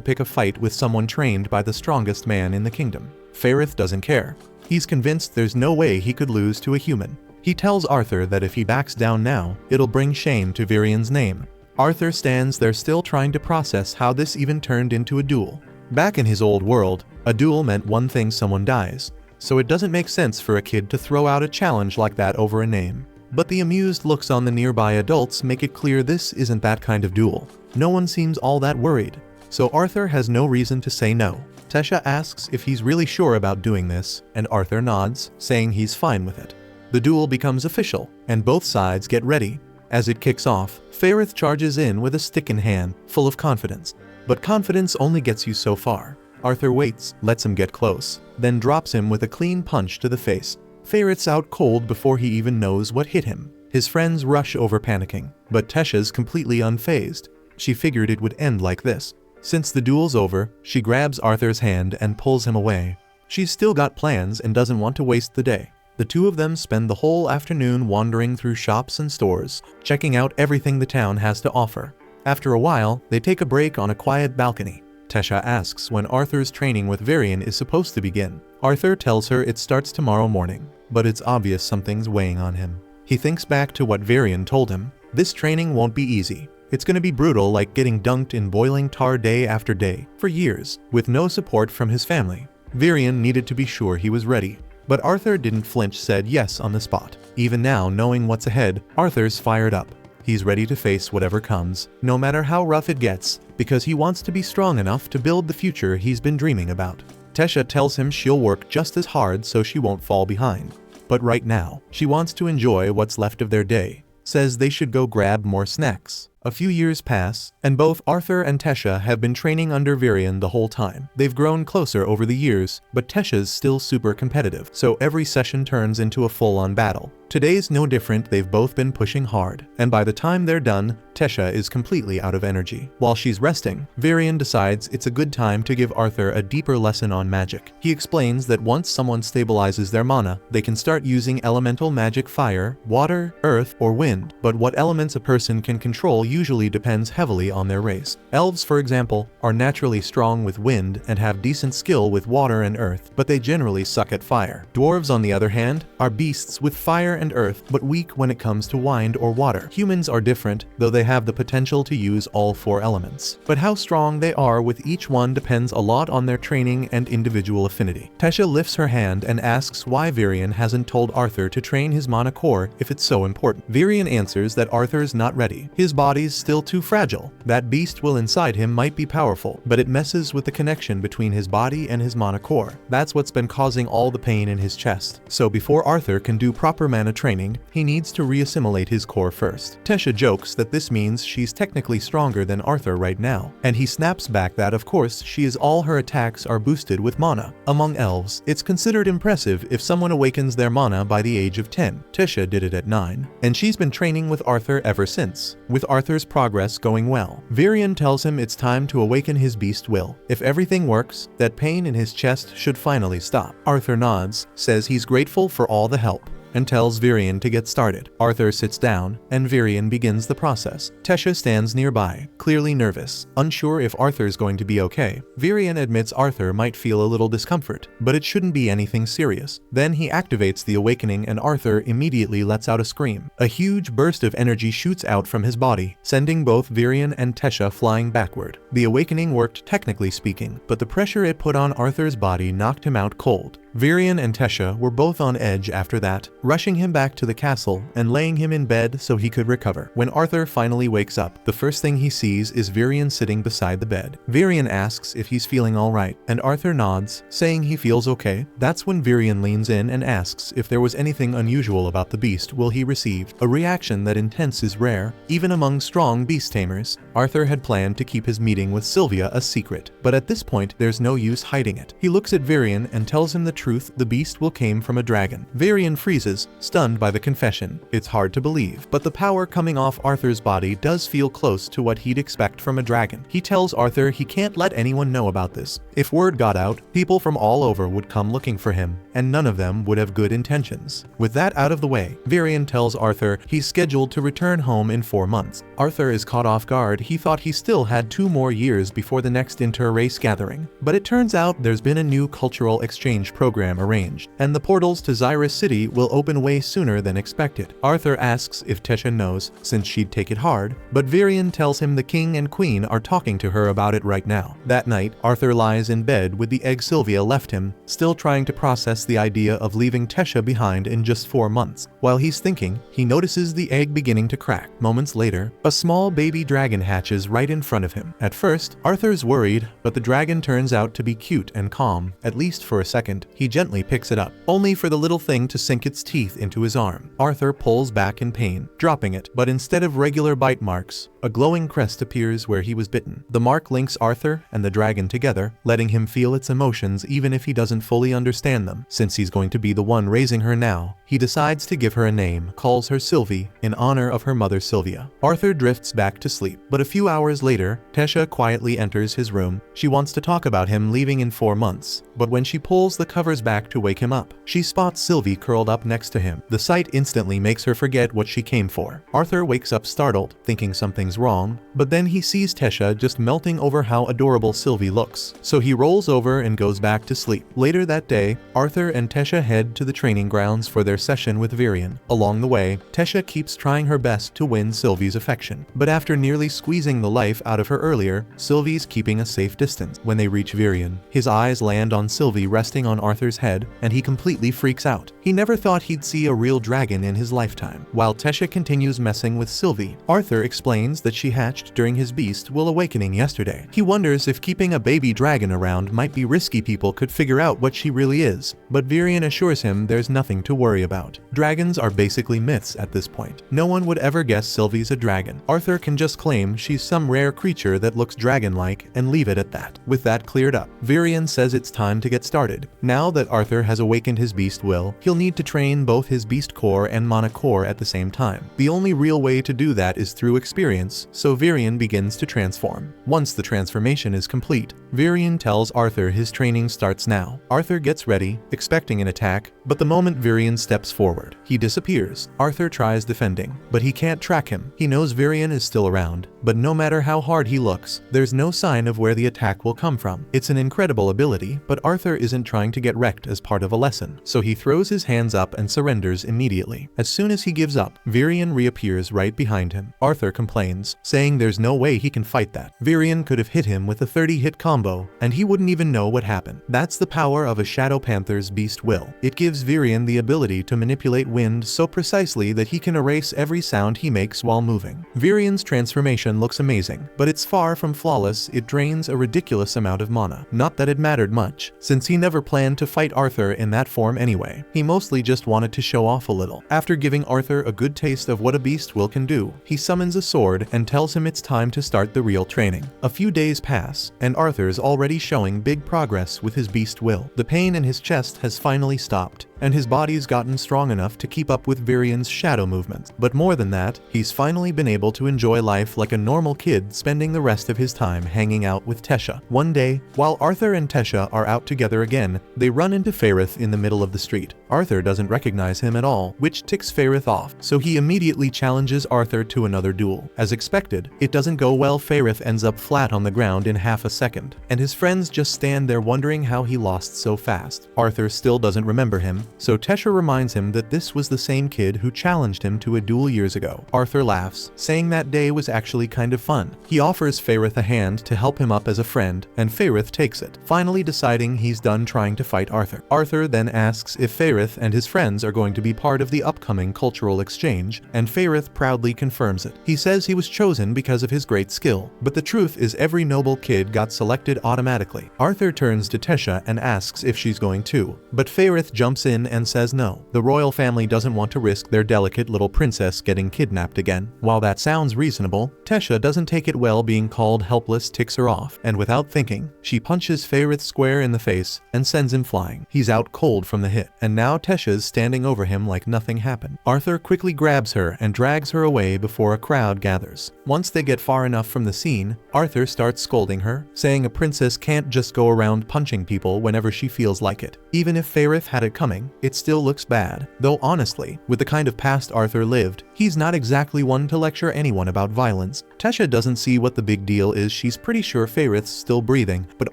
S1: pick a fight with someone trained by the strongest man in the kingdom. Faerith doesn't care. He's convinced there's no way he could lose to a human. He tells Arthur that if he backs down now, it'll bring shame to Varian's name. Arthur stands there still trying to process how this even turned into a duel. Back in his old world, a duel meant one thing: someone dies. So it doesn't make sense for a kid to throw out a challenge like that over a name. But the amused looks on the nearby adults make it clear this isn't that kind of duel. No one seems all that worried. So Arthur has no reason to say no. Tesha asks if he's really sure about doing this, and Arthur nods, saying he's fine with it. The duel becomes official, and both sides get ready. As it kicks off, Faerith charges in with a stick in hand, full of confidence. But confidence only gets you so far. Arthur waits, lets him get close, then drops him with a clean punch to the face. Faerith's out cold before he even knows what hit him. His friends rush over panicking, but Tesha's completely unfazed. She figured it would end like this. Since the duel's over, she grabs Arthur's hand and pulls him away. She's still got plans and doesn't want to waste the day. The two of them spend the whole afternoon wandering through shops and stores, checking out everything the town has to offer. After a while, they take a break on a quiet balcony. Tesha asks when Arthur's training with Varian is supposed to begin. Arthur tells her it starts tomorrow morning, but it's obvious something's weighing on him. He thinks back to what Varian told him. This training won't be easy. It's gonna be brutal, like getting dunked in boiling tar day after day, for years, with no support from his family. Varian needed to be sure he was ready. But Arthur didn't flinch, said yes on the spot. Even now, knowing what's ahead, Arthur's fired up. He's ready to face whatever comes, no matter how rough it gets, because he wants to be strong enough to build the future he's been dreaming about. Tesha tells him she'll work just as hard so she won't fall behind. But right now, she wants to enjoy what's left of their day. Says they should go grab more snacks. A few years pass, and both Arthur and Tesha have been training under Varian the whole time. They've grown closer over the years, but Tesha's still super competitive, so every session turns into a full-on battle. Today's no different, they've both been pushing hard, and by the time they're done, Tesha is completely out of energy. While she's resting, Varian decides it's a good time to give Arthur a deeper lesson on magic. He explains that once someone stabilizes their mana, they can start using elemental magic: fire, water, earth, or wind, but what elements a person can control usually depends heavily on their race. Elves, for example, are naturally strong with wind and have decent skill with water and earth, but they generally suck at fire. Dwarves, on the other hand, are beasts with fire and earth, but weak when it comes to wind or water. Humans are different, though they have the potential to use all four elements. But how strong they are with each one depends a lot on their training and individual affinity. Tesha lifts her hand and asks why Varian hasn't told Arthur to train his mana core if it's so important. Varian answers that Arthur's not ready. His body's still too fragile. That beast will inside him might be powerful, but it messes with the connection between his body and his mana core. That's what's been causing all the pain in his chest. So before Arthur can do proper mana training, he needs to reassimilate his core first. Tesha jokes that this means she's technically stronger than Arthur right now, and he snaps back that of course she is. All her attacks are boosted with mana. Among elves, it's considered impressive if someone awakens their mana by the age of 10. Tesha did it at 9, and she's been training with Arthur ever since. With Arthur's progress going well, Varian tells him it's time to awaken his beast will. If everything works, that pain in his chest should finally stop. Arthur nods, says he's grateful for all the help, and tells Varian to get started. Arthur sits down, and Varian begins the process. Tesha stands nearby, clearly nervous, unsure if Arthur's going to be okay. Varian admits Arthur might feel a little discomfort, but it shouldn't be anything serious. Then he activates the awakening and Arthur immediately lets out a scream. A huge burst of energy shoots out from his body, sending both Varian and Tesha flying backward. The awakening worked technically speaking, but the pressure it put on Arthur's body knocked him out cold. Varian and Tesha were both on edge after that, rushing him back to the castle and laying him in bed so he could recover. When Arthur finally wakes up, the first thing he sees is Varian sitting beside the bed. Varian asks if he's feeling alright, and Arthur nods, saying he feels okay. That's when Varian leans in and asks if there was anything unusual about the beast Will he received. A reaction that intense is rare, even among strong beast tamers. Arthur had planned to keep his meeting with Sylvia a secret, but at this point there's no use hiding it. He looks at Varian and tells him the truth: the beast Will came from a dragon. Varian freezes, stunned by the confession. It's hard to believe, but the power coming off Arthur's body does feel close to what he'd expect from a dragon. He tells Arthur he can't let anyone know about this. If word got out, people from all over would come looking for him, and none of them would have good intentions. With that out of the way, Varian tells Arthur he's scheduled to return home in 4 months. Arthur is caught off guard. He thought he still had 2 more years before the next inter-race gathering, but it turns out there's been a new cultural exchange program arranged, and the portals to Xyrus City will open way sooner than expected. Arthur asks if Tesha knows, since she'd take it hard, but Varian tells him the king and queen are talking to her about it right now. That night, Arthur lies in bed with the egg Sylvia left him, still trying to process the idea of leaving Tesha behind in just 4 months. While he's thinking, he notices the egg beginning to crack. Moments later, a small baby dragon hatches right in front of him. At first, Arthur's worried, but the dragon turns out to be cute and calm, at least for a second. He gently picks it up, only for the little thing to sink its teeth into his arm. Arthur pulls back in pain, dropping it, but instead of regular bite marks, a glowing crest appears where he was bitten. The mark links Arthur and the dragon together, letting him feel its emotions even if he doesn't fully understand them. Since he's going to be the one raising her now, he decides to give her a name, calls her Sylvie, in honor of her mother Sylvia. Arthur drifts back to sleep, but a few hours later, Tesha quietly enters his room. She wants to talk about him leaving in 4 months, but when she pulls the covers back to wake him up, she spots Sylvie curled up next to him. The sight instantly makes her forget what she came for. Arthur wakes up startled, thinking something's wrong, but then he sees Tesha just melting over how adorable Sylvie looks, so he rolls over and goes back to sleep. Later that day, Arthur and Tesha head to the training grounds for their session with Varian. Along the way, Tesha keeps trying her best to win Sylvie's affection, but after nearly squeezing the life out of her earlier, Sylvie's keeping a safe distance. When they reach Varian, his eyes land on Sylvie resting on Arthur's head, and he completely freaks out. He never thought he'd see a real dragon in his lifetime. While Tesha continues messing with Sylvie, Arthur explains that she hatched during his beast Will awakening yesterday. He wonders if keeping a baby dragon around might be risky. People could figure out what she really is, but Varian assures him there's nothing to worry about. Dragons are basically myths at this point. No one would ever guess Sylvie's a dragon. Arthur can just claim she's some rare creature that looks dragon-like and leave it at that. With that cleared up, Varian says it's time to get started. Now that Arthur has awakened his beast Will, he'll need to train both his beast core and mana core at the same time. The only real way to do that is through experience, so Varian begins to transform. Once the transformation is complete, Varian tells Arthur his training starts now. Arthur gets ready, expecting an attack, but the moment Varian steps forward, he disappears. Arthur tries defending, but he can't track him. He knows Varian is still around, but no matter how hard he looks, there's no sign of where the attack will come from. It's an incredible ability, but Arthur isn't trying to get wrecked as part of a lesson, so he throws his hands up and surrenders immediately. As soon as he gives up, Varian reappears right behind him. Arthur complains, saying there's no way he can fight that. Varian could have hit him with a 30-hit combo, and he wouldn't even know what happened. That's the power of a Shadow Panther's beast Will. It gives Varian the ability to manipulate wind so precisely that he can erase every sound he makes while moving. Varian's transformation looks amazing, but it's far from flawless. It drains a ridiculous amount of mana. Not that it mattered much, since he never planned to fight Arthur in that form anyway. He mostly just wanted to show off a little. After giving Arthur a good taste of what a beast Will can do, he summons a sword and tells him it's time to start the real training. A few days pass, and Arthur's already showing big progress with his beast Will. The pain in his chest has finally stopped, and his body's gotten strong enough to keep up with Varian's shadow movements. But more than that, he's finally been able to enjoy life like a normal kid, spending the rest of his time hanging out with Tesha. One day, while Arthur and Tesha are out together again, they run into Faerith in the middle of the street. Arthur doesn't recognize him at all, which ticks Faerith off, so he immediately challenges Arthur to another duel. As expected, it doesn't go well. Faerith ends up flat on the ground in half a second, and his friends just stand there wondering how he lost so fast. Arthur still doesn't remember him, him, so Tesha reminds him that this was the same kid who challenged him to a duel years ago. Arthur laughs, saying that day was actually kind of fun. He offers Fairith a hand to help him up as a friend, and Fairith takes it, finally deciding he's done trying to fight Arthur. Arthur then asks if Fairith and his friends are going to be part of the upcoming cultural exchange, and Fairith proudly confirms it. He says he was chosen because of his great skill, but the truth is every noble kid got selected automatically. Arthur turns to Tesha and asks if she's going too, but Fairith jumps in and says no. The royal family doesn't want to risk their delicate little princess getting kidnapped again. While that sounds reasonable, Tesha doesn't take it well being called helpless ticks her off, and without thinking, she punches Fairith square in the face and sends him flying. He's out cold from the hit, and now Tesha's standing over him like nothing happened. Arthur quickly grabs her and drags her away before a crowd gathers. Once they get far enough from the scene, Arthur starts scolding her, saying a princess can't just go around punching people whenever she feels like it. Even if Fairith had it coming, it still looks bad. Though honestly, with the kind of past Arthur lived, he's not exactly one to lecture anyone about violence. Tesha doesn't see what the big deal is. She's pretty sure Fairith's still breathing, but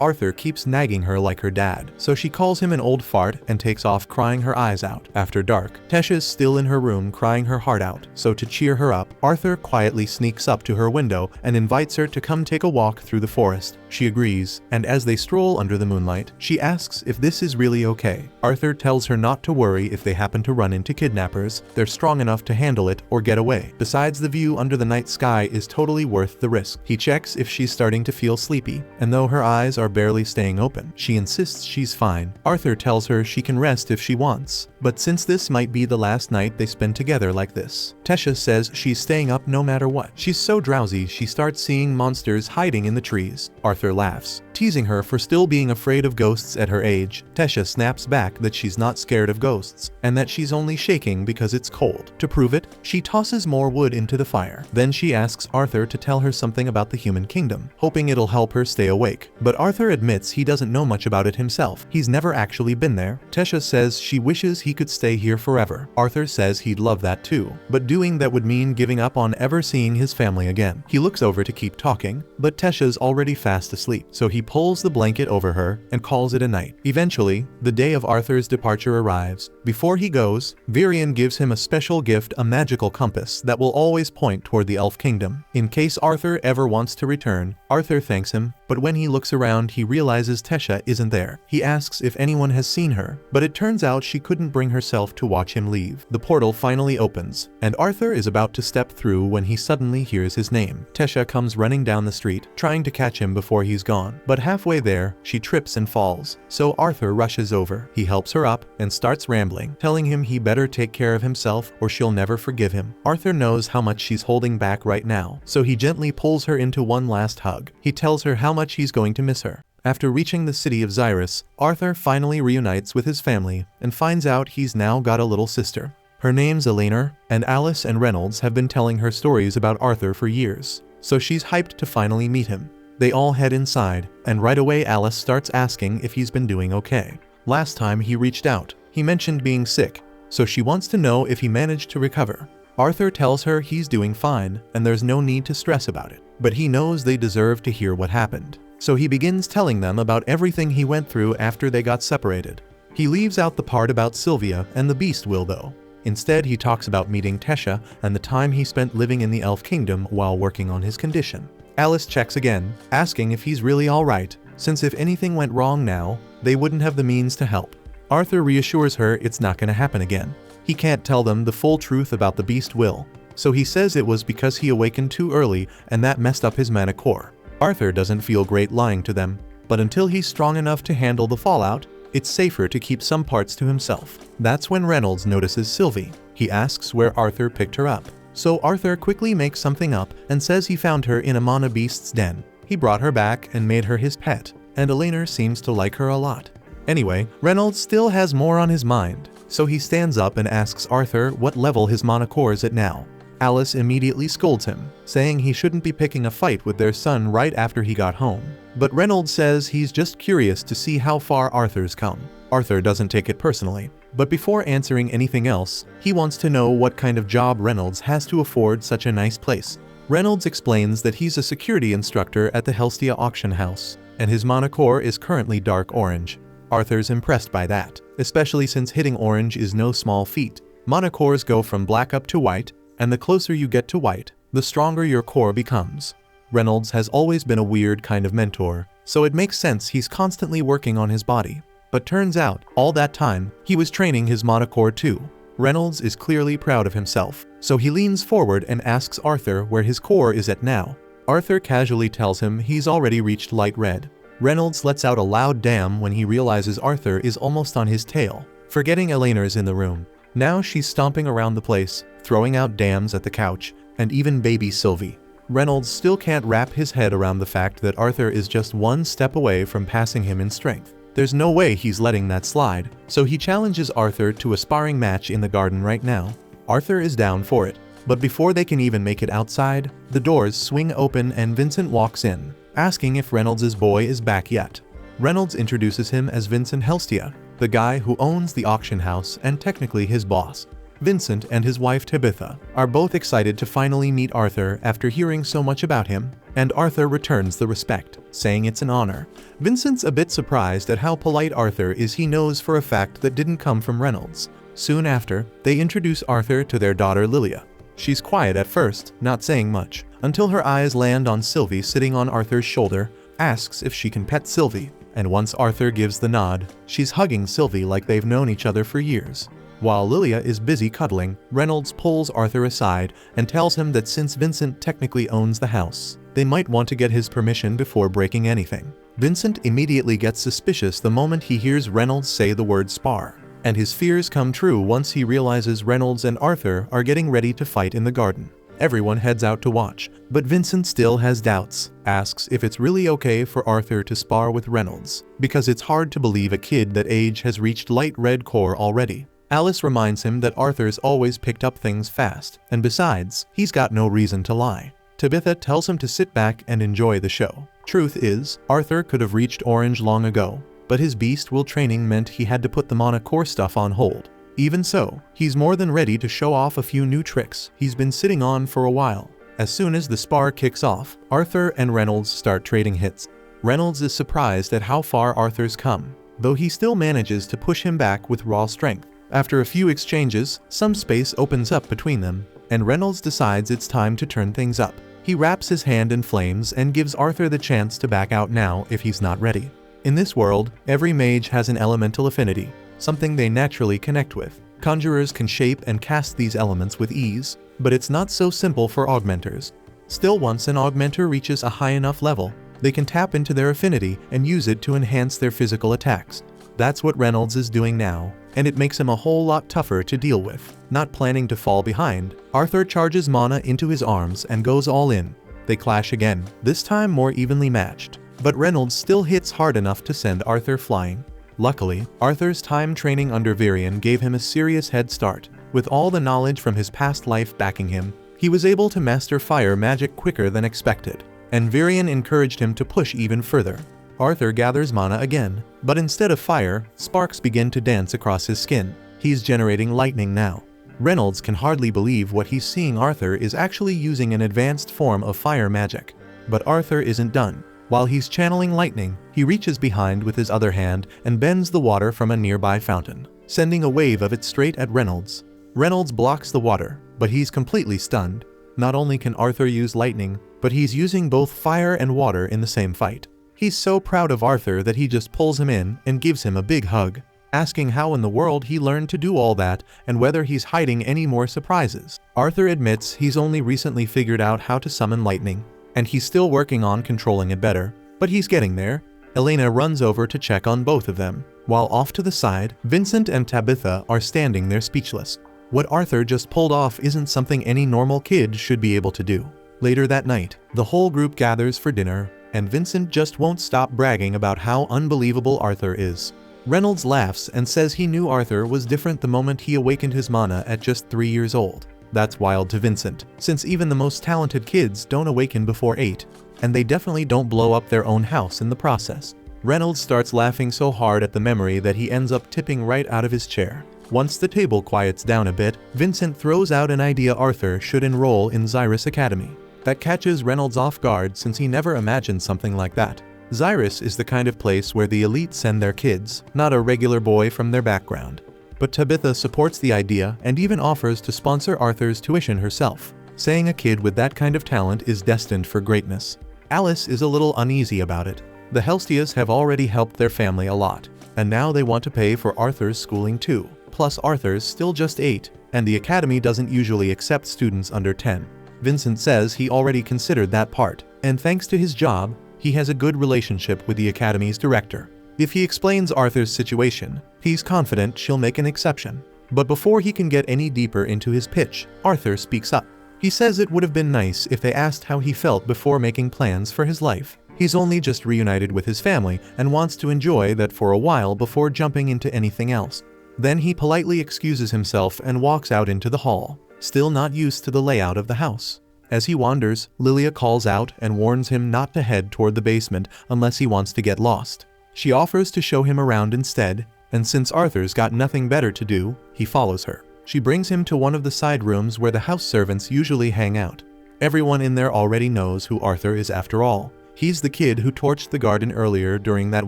S1: Arthur keeps nagging her like her dad. So she calls him an old fart and takes off crying her eyes out. After dark, Tesha's still in her room crying her heart out. So to cheer her up, Arthur quietly sneaks up to her window and invites her to come take a walk through the forest. She agrees, and as they stroll under the moonlight, she asks if this is really okay. Arthur tells her not to worry if they happen to run into kidnappers. They're strong enough to handle it or get away. Besides, the view under the night sky is totally worth the risk. He checks if she's starting to feel sleepy, and though her eyes are barely staying open, she insists she's fine. Arthur tells her she can rest if she wants, but since this might be the last night they spend together like this, Tesha says she's staying up no matter what. She's so drowsy she starts seeing monsters hiding in the trees. Arthur laughs, teasing her for still being afraid of ghosts at her age. Tesha snaps back that she's not scared of ghosts, and that she's only shaking because it's cold. To prove it, she tosses more wood into the fire. Then she asks Arthur to tell her something about the human kingdom, hoping it'll help her stay awake. But Arthur admits he doesn't know much about it himself. He's never actually been there. Tesha says she wishes he could stay here forever. Arthur says he'd love that too, but doing that would mean giving up on ever seeing his family again. He looks over to keep talking, but Tesha's already fast asleep, so he pulls the blanket over her and calls it a night. Eventually, the day of Arthur's departure arrives. Before he goes, Virion gives him a special gift, a magical compass that will always point toward the elf kingdom. In case Arthur ever wants to return, Arthur thanks him, but when he looks around he realizes Tesha isn't there. He asks if anyone has seen her, but it turns out she couldn't bring herself to watch him leave. The portal finally opens, and Arthur is about to step through when he suddenly hears his name. Tesha comes running down the street, trying to catch him before he's gone, but halfway there, she trips and falls, so Arthur rushes over. He helps her up and starts rambling, telling him he better take care of himself or she'll never forgive him. Arthur knows how much she's holding back right now, so he gently pulls her into one last hug. He tells her how much he's going to miss her. After reaching the city of Xyrus, Arthur finally reunites with his family and finds out he's now got a little sister. Her name's Eleanor, and Alice and Reynolds have been telling her stories about Arthur for years, so she's hyped to finally meet him. They all head inside, and right away Alice starts asking if he's been doing okay. Last time he reached out, he mentioned being sick, so she wants to know if he managed to recover. Arthur tells her he's doing fine and there's no need to stress about it, but he knows they deserve to hear what happened. So he begins telling them about everything he went through after they got separated. He leaves out the part about Sylvia and the beast will though. Instead, he talks about meeting Tesha and the time he spent living in the elf kingdom while working on his condition. Alice checks again, asking if he's really alright, since if anything went wrong now, they wouldn't have the means to help. Arthur reassures her it's not going to happen again. He can't tell them the full truth about the beast will, so he says it was because he awakened too early and that messed up his mana core. Arthur doesn't feel great lying to them, but until he's strong enough to handle the fallout, it's safer to keep some parts to himself. That's when Reynolds notices Sylvie. He asks where Arthur picked her up. So Arthur quickly makes something up and says he found her in a mana beast's den. He brought her back and made her his pet, and Eleanor seems to like her a lot. Anyway, Reynolds still has more on his mind, so he stands up and asks Arthur what level his mana core is at now. Alice immediately scolds him, saying he shouldn't be picking a fight with their son right after he got home. But Reynolds says he's just curious to see how far Arthur's come. Arthur doesn't take it personally, but before answering anything else, he wants to know what kind of job Reynolds has to afford such a nice place. Reynolds explains that he's a security instructor at the Helstia auction house, and his mana core is currently dark orange. Arthur's impressed by that, especially since hitting orange is no small feat. Mana cores go from black up to white, and the closer you get to white, the stronger your core becomes. Reynolds has always been a weird kind of mentor, so it makes sense he's constantly working on his body. But turns out, all that time, he was training his mana core too. Reynolds is clearly proud of himself, so he leans forward and asks Arthur where his core is at now. Arthur casually tells him he's already reached light red. Reynolds lets out a loud damn when he realizes Arthur is almost on his tail. Forgetting Eleanor's in the room. Now she's stomping around the place, throwing out dams at the couch, and even baby Sylvie. Reynolds still can't wrap his head around the fact that Arthur is just one step away from passing him in strength. There's no way he's letting that slide, so he challenges Arthur to a sparring match in the garden right now. Arthur is down for it, but before they can even make it outside, the doors swing open and Vincent walks in, asking if Reynolds' boy is back yet. Reynolds introduces him as Vincent Helstia, the guy who owns the auction house and technically his boss. Vincent and his wife Tabitha are both excited to finally meet Arthur after hearing so much about him, and Arthur returns the respect, saying it's an honor. Vincent's a bit surprised at how polite Arthur is. He knows for a fact that didn't come from Reynolds. Soon after, they introduce Arthur to their daughter Lilia. She's quiet at first, not saying much, until her eyes land on Sylvie sitting on Arthur's shoulder, asks if she can pet Sylvie, and once Arthur gives the nod, she's hugging Sylvie like they've known each other for years. While Lilia is busy cuddling, Reynolds pulls Arthur aside and tells him that since Vincent technically owns the house, they might want to get his permission before breaking anything. Vincent immediately gets suspicious the moment he hears Reynolds say the word spar, and his fears come true once he realizes Reynolds and Arthur are getting ready to fight in the garden. Everyone heads out to watch, but Vincent still has doubts, asks if it's really okay for Arthur to spar with Reynolds, because it's hard to believe a kid that age has reached light red core already. Alice reminds him that Arthur's always picked up things fast, and besides, he's got no reason to lie. Tabitha tells him to sit back and enjoy the show. Truth is, Arthur could have reached orange long ago, but his beast will training meant he had to put the mana core stuff on hold. Even so, he's more than ready to show off a few new tricks he's been sitting on for a while. As soon as the spar kicks off, Arthur and Reynolds start trading hits. Reynolds is surprised at how far Arthur's come, though he still manages to push him back with raw strength. After a few exchanges, some space opens up between them, and Reynolds decides it's time to turn things up. He wraps his hand in flames and gives Arthur the chance to back out now if he's not ready. In this world, every mage has an elemental affinity, something they naturally connect with. Conjurers can shape and cast these elements with ease, but it's not so simple for augmenters. Still, once an augmenter reaches a high enough level, they can tap into their affinity and use it to enhance their physical attacks. That's what Reynolds is doing now, and it makes him a whole lot tougher to deal with. Not planning to fall behind, Arthur charges mana into his arms and goes all in. They clash again, this time more evenly matched, but Reynolds still hits hard enough to send Arthur flying. Luckily, Arthur's time training under Varian gave him a serious head start. With all the knowledge from his past life backing him, he was able to master fire magic quicker than expected, and Varian encouraged him to push even further. Arthur gathers mana again, but instead of fire, sparks begin to dance across his skin. He's generating lightning now. Reynolds can hardly believe what he's seeing. Arthur is actually using an advanced form of fire magic. But Arthur isn't done. While he's channeling lightning, he reaches behind with his other hand and bends the water from a nearby fountain, sending a wave of it straight at Reynolds. Reynolds blocks the water, but he's completely stunned. Not only can Arthur use lightning, but he's using both fire and water in the same fight. He's so proud of Arthur that he just pulls him in and gives him a big hug, asking how in the world he learned to do all that and whether he's hiding any more surprises. Arthur admits he's only recently figured out how to summon lightning, and he's still working on controlling it better, but he's getting there. Elena runs over to check on both of them, while off to the side, Vincent and Tabitha are standing there speechless. What Arthur just pulled off isn't something any normal kid should be able to do. Later that night, the whole group gathers for dinner, and Vincent just won't stop bragging about how unbelievable Arthur is. Reynolds laughs and says he knew Arthur was different the moment he awakened his mana at just 3 years old. That's wild to Vincent, since even the most talented kids don't awaken before 8, and they definitely don't blow up their own house in the process. Reynolds starts laughing so hard at the memory that he ends up tipping right out of his chair. Once the table quiets down a bit, Vincent throws out an idea: Arthur should enroll in Xyrus Academy. That catches Reynolds off guard since he never imagined something like that. Xyrus is the kind of place where the elite send their kids, not a regular boy from their background. But Tabitha supports the idea and even offers to sponsor Arthur's tuition herself, saying a kid with that kind of talent is destined for greatness. Alice is a little uneasy about it. The Helstias have already helped their family a lot, and now they want to pay for Arthur's schooling too. Plus Arthur's still just 8, and the academy doesn't usually accept students under 10. Vincent says he already considered that part, and thanks to his job, he has a good relationship with the academy's director. If he explains Arthur's situation, he's confident she'll make an exception. But before he can get any deeper into his pitch, Arthur speaks up. He says it would have been nice if they asked how he felt before making plans for his life. He's only just reunited with his family and wants to enjoy that for a while before jumping into anything else. Then he politely excuses himself and walks out into the hall, still not used to the layout of the house. As he wanders, Lilia calls out and warns him not to head toward the basement unless he wants to get lost. She offers to show him around instead, and since Arthur's got nothing better to do, he follows her. She brings him to one of the side rooms where the house servants usually hang out. Everyone in there already knows who Arthur is after all. He's the kid who torched the garden earlier during that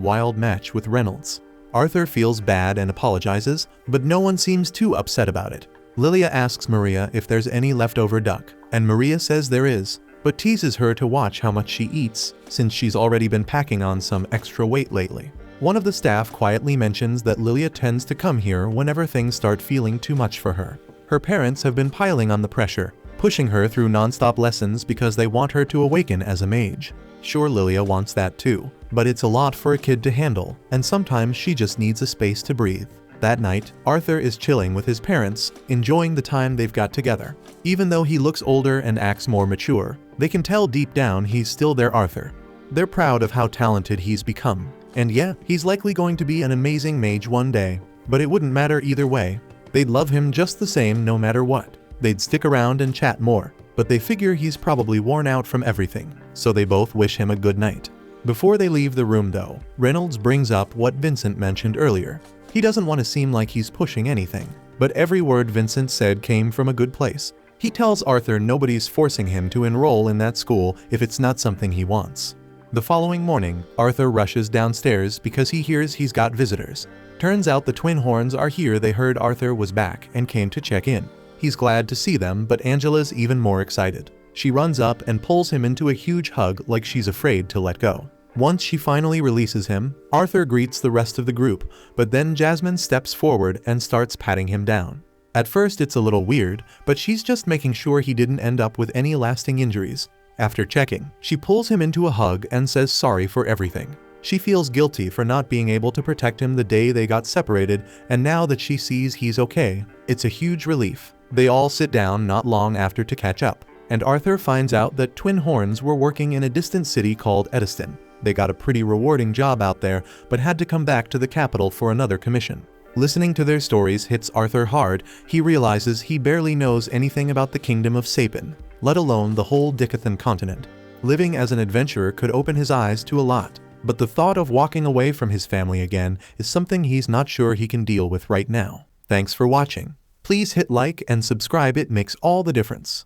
S1: wild match with Reynolds. Arthur feels bad and apologizes, but no one seems too upset about it. Lilia asks Maria if there's any leftover duck, and Maria says there is, but teases her to watch how much she eats, since she's already been packing on some extra weight lately. One of the staff quietly mentions that Lilia tends to come here whenever things start feeling too much for her. Her parents have been piling on the pressure, pushing her through non-stop lessons because they want her to awaken as a mage. Sure, Lilia wants that too, but it's a lot for a kid to handle, and sometimes she just needs a space to breathe. That night, Arthur is chilling with his parents, enjoying the time they've got together. Even though he looks older and acts more mature, they can tell deep down he's still their Arthur. They're proud of how talented he's become. And yeah, he's likely going to be an amazing mage one day, but it wouldn't matter either way. They'd love him just the same no matter what. They'd stick around and chat more, but they figure he's probably worn out from everything, so they both wish him a good night. Before they leave the room though, Reynolds brings up what Vincent mentioned earlier. He doesn't want to seem like he's pushing anything, but every word Vincent said came from a good place. He tells Arthur nobody's forcing him to enroll in that school if it's not something he wants. The following morning, Arthur rushes downstairs because he hears he's got visitors. Turns out the twin horns are here. They heard Arthur was back and came to check in. He's glad to see them, but Angela's even more excited. She runs up and pulls him into a huge hug like she's afraid to let go. Once she finally releases him, Arthur greets the rest of the group, but then Jasmine steps forward and starts patting him down. At first it's a little weird, but she's just making sure he didn't end up with any lasting injuries. After checking, she pulls him into a hug and says sorry for everything. She feels guilty for not being able to protect him the day they got separated, and now that she sees he's okay, it's a huge relief. They all sit down not long after to catch up, and Arthur finds out that twin horns were working in a distant city called Ediston. They got a pretty rewarding job out there, but had to come back to the capital for another commission. Listening to their stories hits Arthur hard. He realizes he barely knows anything about the kingdom of Sapin, let alone the whole Dicathan continent. Living as an adventurer could open his eyes to a lot, but the thought of walking away from his family again is something he's not sure he can deal with right now. Thanks for watching. Please hit like and subscribe, it makes all the difference.